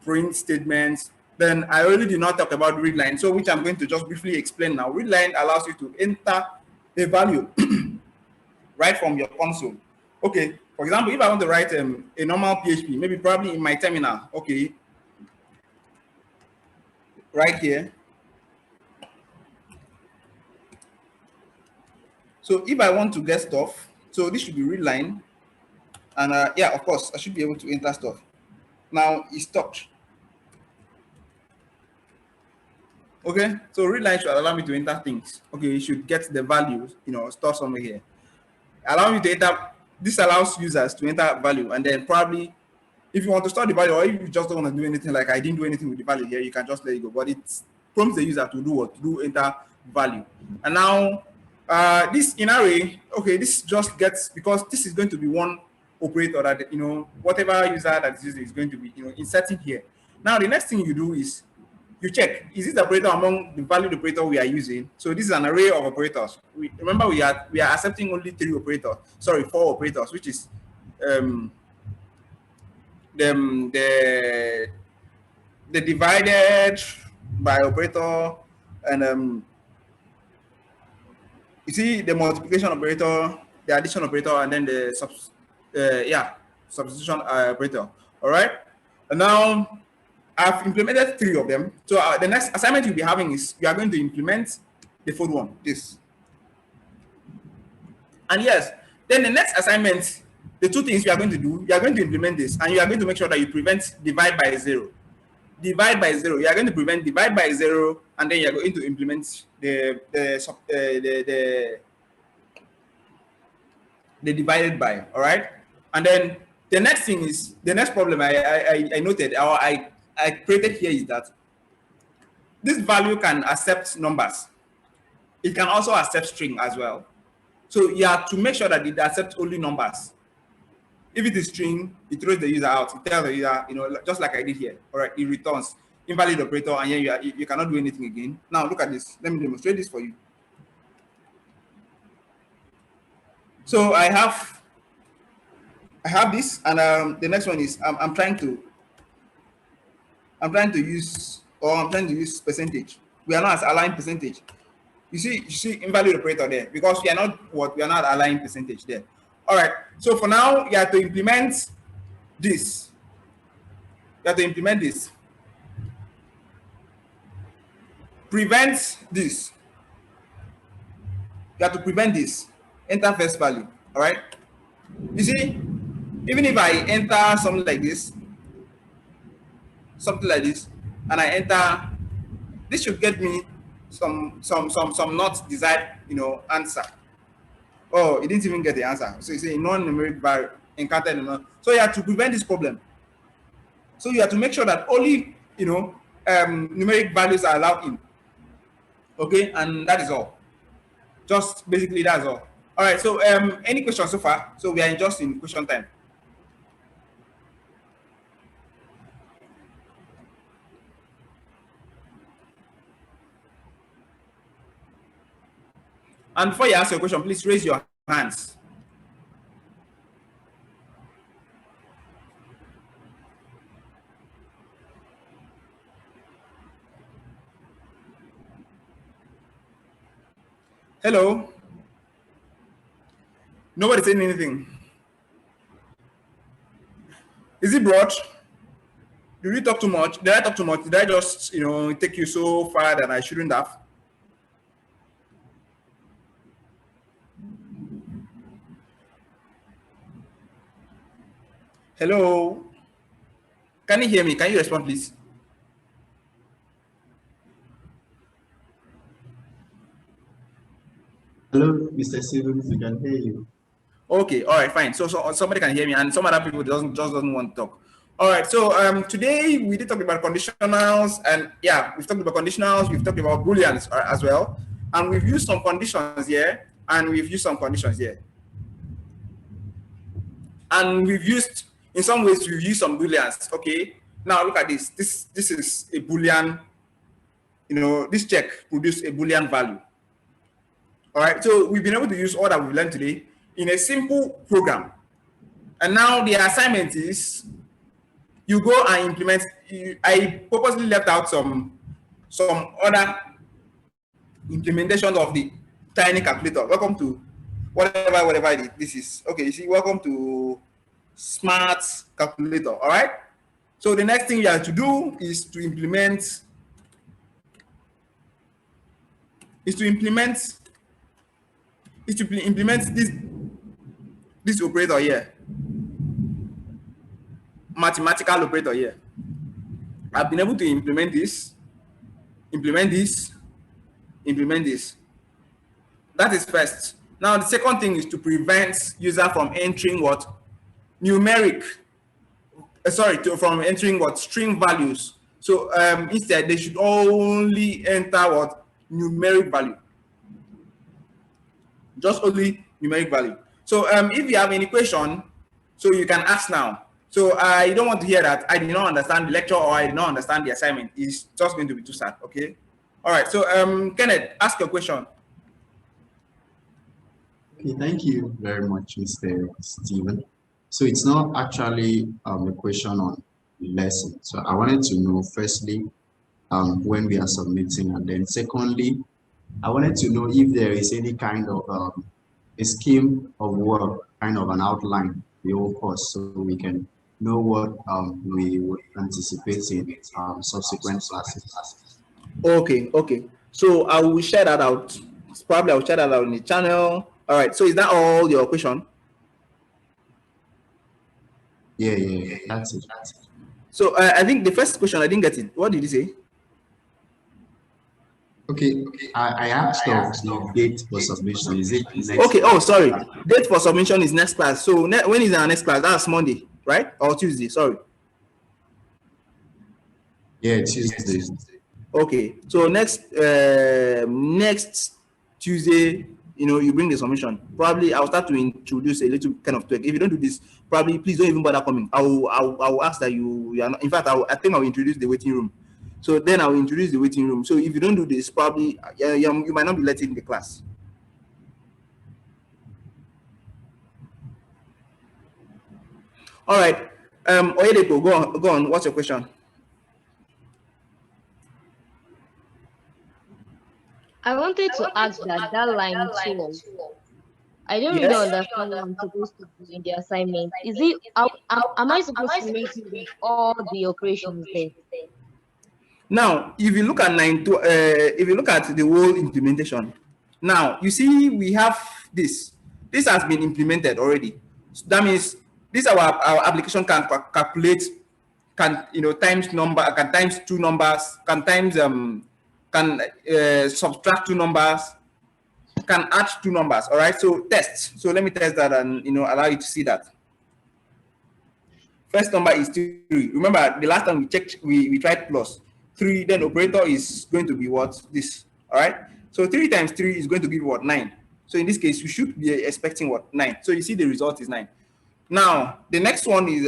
print statements. Then I really did not talk about readline, so which I'm going to just briefly explain now. Readline allows you to enter a value right from your console. Okay, for example, if I want to write a normal PHP, maybe probably in my terminal, okay, right here. So if I want to get stuff, so this should be readline, and of course, I should be able to enter stuff. Now it's stopped. Okay, so readline should allow me to enter things. Okay, you should get the values, stored somewhere here. Allow me to enter. This allows users to enter value, and then probably, if you want to store the value, or if you just don't want to do anything, like I didn't do anything with the value here, you can just let it go. But it prompts the user to do what? To do enter value. And now this in array, okay, this just gets, because this is going to be one operator that whatever user that is using is going to be inserting here. Now the next thing you do is you check, is this operator among the value operator we are using? So this is an array of operators. Remember we are accepting only 4 operators, which is the divided by operator, and you see the multiplication operator, the addition operator, and then the substitution operator. All right, and now I've implemented 3 of them. So the next assignment you'll be having is you are going to implement the fourth one, this. And yes, then the next assignment, the 2 things we are going to do, you are going to implement this, and you are going to make sure that you prevent divide by 0. Divide by 0. You are going to prevent divide by 0, and then you are going to implement the divided by. All right. And then the next thing is, the next problem I noted, or I created here, is that this value can accept numbers. It can also accept string as well. So you have to make sure that it accepts only numbers. If it is string, it throws the user out. It tells the user, just like I did here. All right, it returns invalid operator, and then you cannot do anything again. Now look at this. Let me demonstrate this for you. So I have this, and the next one is I'm trying to use percentage. We are not aligning percentage. You see invalid operator there, because we are not aligning percentage there. All right. So for now, you have to implement this. Prevent this. You have to prevent this. Enter first value. All right. You see, even if I enter something like this, and I enter this should get me some not desired, answer. Oh, it didn't even get the answer. So you say non-numeric value encountered. So you have to prevent this problem. So you have to make sure that only, numeric values are allowed in. Okay, and that is all. Just basically that's all. All right. So any questions so far? So we are just in question time. And before you ask your question, please raise your hands. Hello. Nobody saying anything. Is it broad? Did we talk too much? Did I talk too much? Did I just, take you so far that I shouldn't have? Hello. Can you hear me? Can you respond, please? Hello, Mr. Stevens, we can hear you. Okay, all right, fine. So somebody can hear me, and some other people doesn't want to talk. All right, so today we did talk about conditionals, and yeah, we've talked about conditionals, we've talked about Booleans as well, and we've used some conditions here, and we've used some conditions here. And we've used, in some ways, we've used some Booleans. Okay, now look at this. This is a Boolean, this check produced a Boolean value. All right, so we've been able to use all that we've learned today in a simple program. And now the assignment is you go and implement. I purposely left out some other implementations of the tiny calculator. Welcome to whatever this is. Okay, you see, welcome to smart calculator. All right. So the next thing you have to do is to implement this operator here, mathematical operator here. I've been able to implement this. That is first. Now the second thing is to prevent user from entering what? Numeric. From entering what? String values. So instead they should only enter what? Numeric value. Just only numeric value. So if you have any question, so you can ask now. So I don't want to hear that I did not understand the lecture or I did not understand the assignment. It's just going to be too sad. Okay. All right. So Kenneth, ask your question. Okay, thank you very much, Mr. Stephen. So it's not actually a question on lesson. So I wanted to know firstly when we are submitting, and then secondly, I wanted to know if there is any kind of a scheme of work, kind of an outline, the whole course, so we can know what we would anticipate in subsequent classes. Okay. So I will share that out. Probably I will share that out in the channel. All right. So is that all your question? Yeah, that's it. So I think the first question, I didn't get it. What did you say? Okay. I asked of the date for submission. Is it next okay? Oh, sorry. Date for submission is next class. So when is our next class? That's Monday, right? Or Tuesday? Sorry. Yeah, Tuesday. Okay. So next Tuesday, you bring the submission. Probably I'll start to introduce a little kind of tweak. If you don't do this, probably please don't even bother coming. I will ask that you are not. In fact, I think I will introduce the waiting room. So then I will introduce the waiting room. So if you don't do this, probably you might not be let in the class. All right. Oyedepo, go on. What's your question? I wanted to ask that line 2. I don't really understand what I'm supposed to do in the assignment. Is it am I supposed to make all the operations there? Now, if you look at if you look at the whole implementation, now you see we have this. This has been implemented already. So that means this our application can calculate, times number, can times two numbers, can times can subtract two numbers, can add two numbers. All right, so test. So let me test that and allow you to see that. First number is 3. Remember the last time we checked, we tried plus 3, then operator is going to be what? This. All right, so 3 times 3 is going to give what? 9. So in this case, you should be expecting what? 9. So you see the result is 9. Now the next one is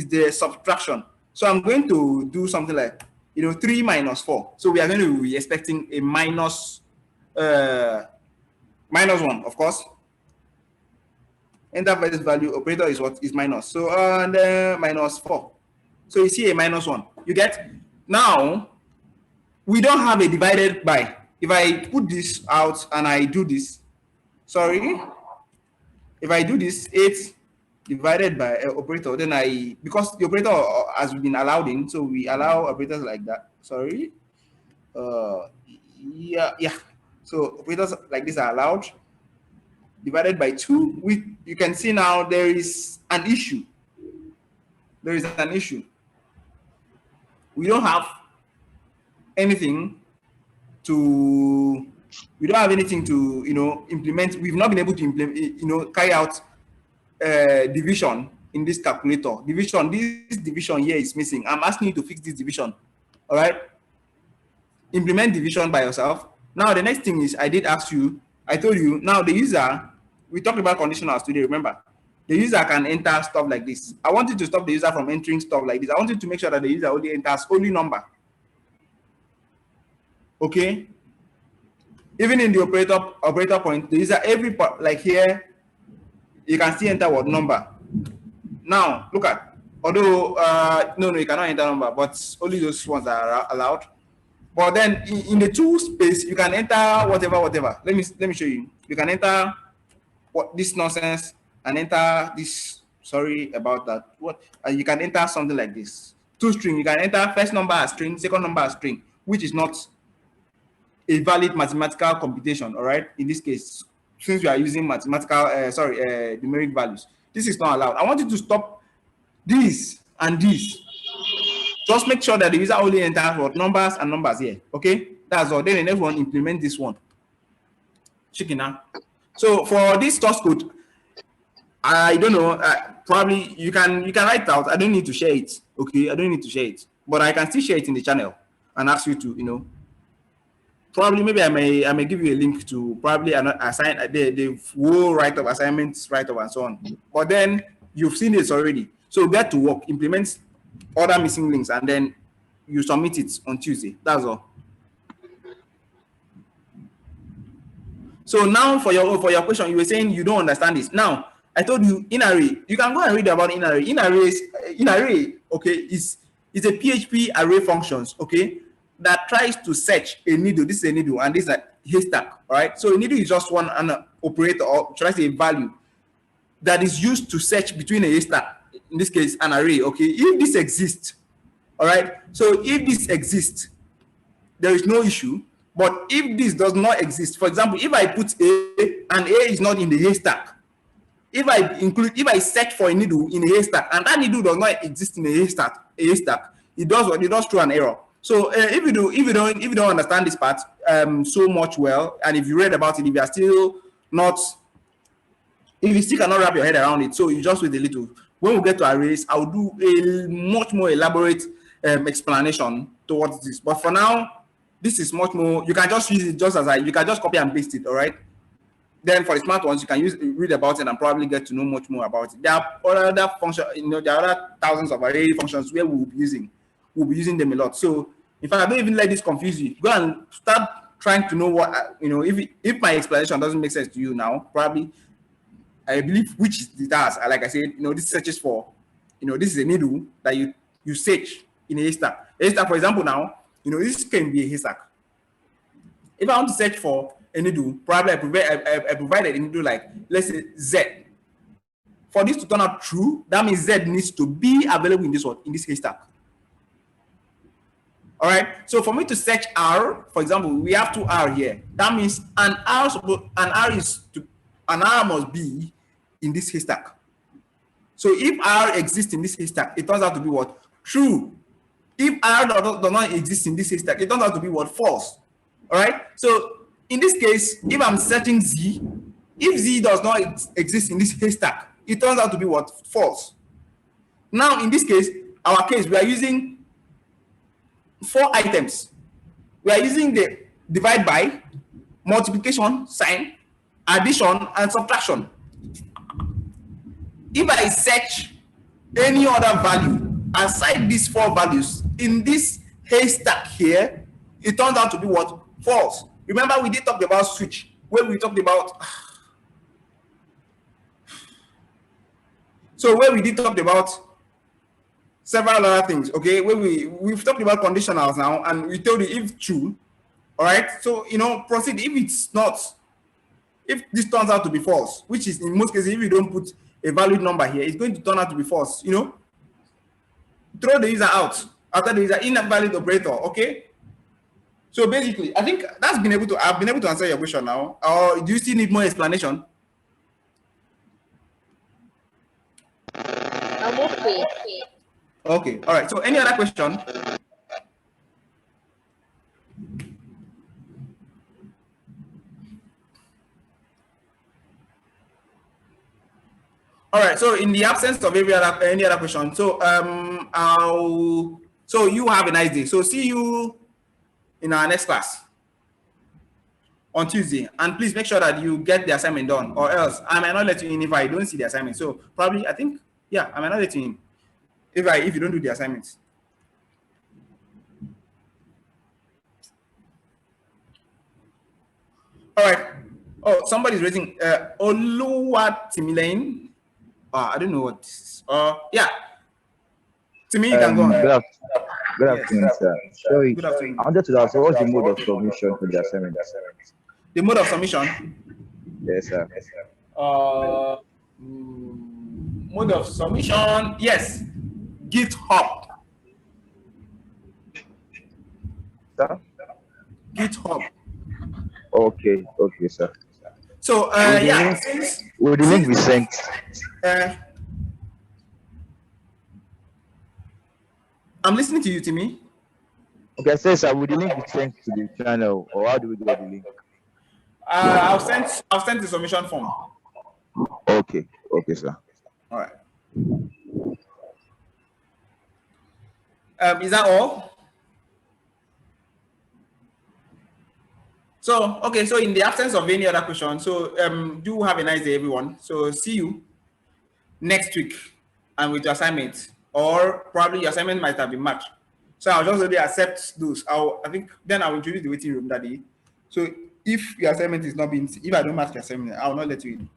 the subtraction. So I'm going to do something like 3 minus 4. So we are going to be expecting a minus 1, of course. Enter versus value operator is what? Is minus. So minus 4. So you see a minus 1. You get? Now we don't have a divided by. If I put this out and I do this, sorry, if I do this 8 divided by operator, then because the operator has been allowed in, so we allow operators like that. Sorry, yeah. So operators like this are allowed. Divided by 2, you can see now there is an issue. There is an issue. We don't have anything to implement. We've not been able to implement, carry out division in this calculator. Division, this division here is missing. I'm asking you to fix this division. All right. Implement division by yourself. Now the next thing is, I told you, now the user, we talked about conditionals today, remember? The user can enter stuff like this. I want you to stop the user from entering stuff like this. I want you to make sure that the user only enters only number. Okay? Even in the operator point, the user, every part, like here, you can still enter what? Number. Now, look at, although, no, you cannot enter number, but only those ones are allowed. But then in the tool space, you can enter whatever. Let me show you. You can enter this nonsense and enter this. Sorry about that. You can enter something like this. ToString. You can enter first number as string, second number as string, which is not a valid mathematical computation. All right. In this case, since we are using mathematical, numeric values, this is not allowed. I want you to stop this and this. Just make sure that the user only enters what? Numbers and numbers here. Okay, that's all. Then the next one, implement this one. Chicken now. So for this source code, I don't know. Probably you can write it out. I don't need to share it. Okay, I don't need to share it, but I can still share it in the channel and ask you to Probably maybe I may give you a link to probably assign the whole write-up assignments, write-up and so on. But then you've seen this already. So get to work, implement other missing links, and then you submit it on Tuesday. That's all. So now for your question, you were saying you don't understand this. Now I told you in array. You can go and read about in array. In array, okay, is a PHP array functions, okay, that tries to search a needle. This is a needle, and this is a haystack. All right. So a needle is just one operator, or should I say value, that is used to search between a haystack. In this case, an array. Okay. If this exists, all right. So if this exists, there is no issue. But if this does not exist, for example, if I put A and A is not in the haystack, if I search for a needle in a haystack and that needle does not exist in a haystack, it does throw an error. So if you don't understand this part so much well, and if you read about it, if you still cannot wrap your head around it, so you just wait a little. When we get to arrays, I'll do a much more elaborate explanation towards this. But for now, this is much more. You can just use it just as you can just copy and paste it. All right. Then for the smart ones, you can read about it and probably get to know much more about it. There are other functions, there are other thousands of array functions where we'll be using them a lot. So in fact, I don't even let this confuse you. Go and start trying to know what if my explanation doesn't make sense to you now, probably I believe which it does. Like I said, this searches for, this is a needle that you search in a haystack. A haystack, for example, now, this can be a haystack. If I want to search for a needle, probably I provided a needle like, let's say Z. For this to turn out true, that means Z needs to be available in this haystack. All right. So for me to search R, for example, we have 2 R here. That means an R must be in this haystack. So if R exists in this haystack, it turns out to be what? True. if R does not exist in this haystack, it turns out to be what? False. All right. So in this case, if I'm searching Z, if Z does not exist in this haystack, it turns out to be what? False. Now in this case, we are using 4 items. We are using the divide by, multiplication sign, addition, and subtraction. If I search any other value aside these 4 values in this haystack here, it turns out to be what? False. Remember, we did talk about switch, where we talked about several other things, okay? Where we've talked about conditionals now, and we told you if true, all right? So, proceed. If it's not, if this turns out to be false, which is in most cases, if you don't put a valid number here, it's going to turn out to be false, throw the user out after the user invalid operator, okay? So basically, I think I've been able to answer your question now. Or do you still need more explanation? I'm okay. Okay, all right. So any other question? All right. So in the absence of any other question, so so you have a nice day. So see you in our next class on Tuesday, and please make sure that you get the assignment done, or else I might not let you in if I don't see the assignment. So probably, I think, yeah, I might not let you in if you don't do the assignments. All right. Oh, somebody's raising Oluwatimilein. I don't know what this is. Yeah. Timmy, you can go on. Good afternoon, sir. Sorry, Good afternoon. I wanted to ask, what's the mode of submission for the assignment? The mode of submission? Yes, sir. Mode of submission, yes. GitHub. Sir? GitHub. Okay, sir. So, yeah. Will the link be sent? I'm listening to you, Timmy. Okay, sir, will the link be sent to the channel, or how do we get the link? I'll send the submission form. Okay, sir. All right. Is that all? So, okay, so in the absence of any other question, so do have a nice day, everyone. So see you next week and with your assignment, or probably your assignment might have been matched. So I'll just really accept those. I think then I'll introduce the waiting room that day. So if your assignment is not being, if I don't match your assignment, I will not let you in.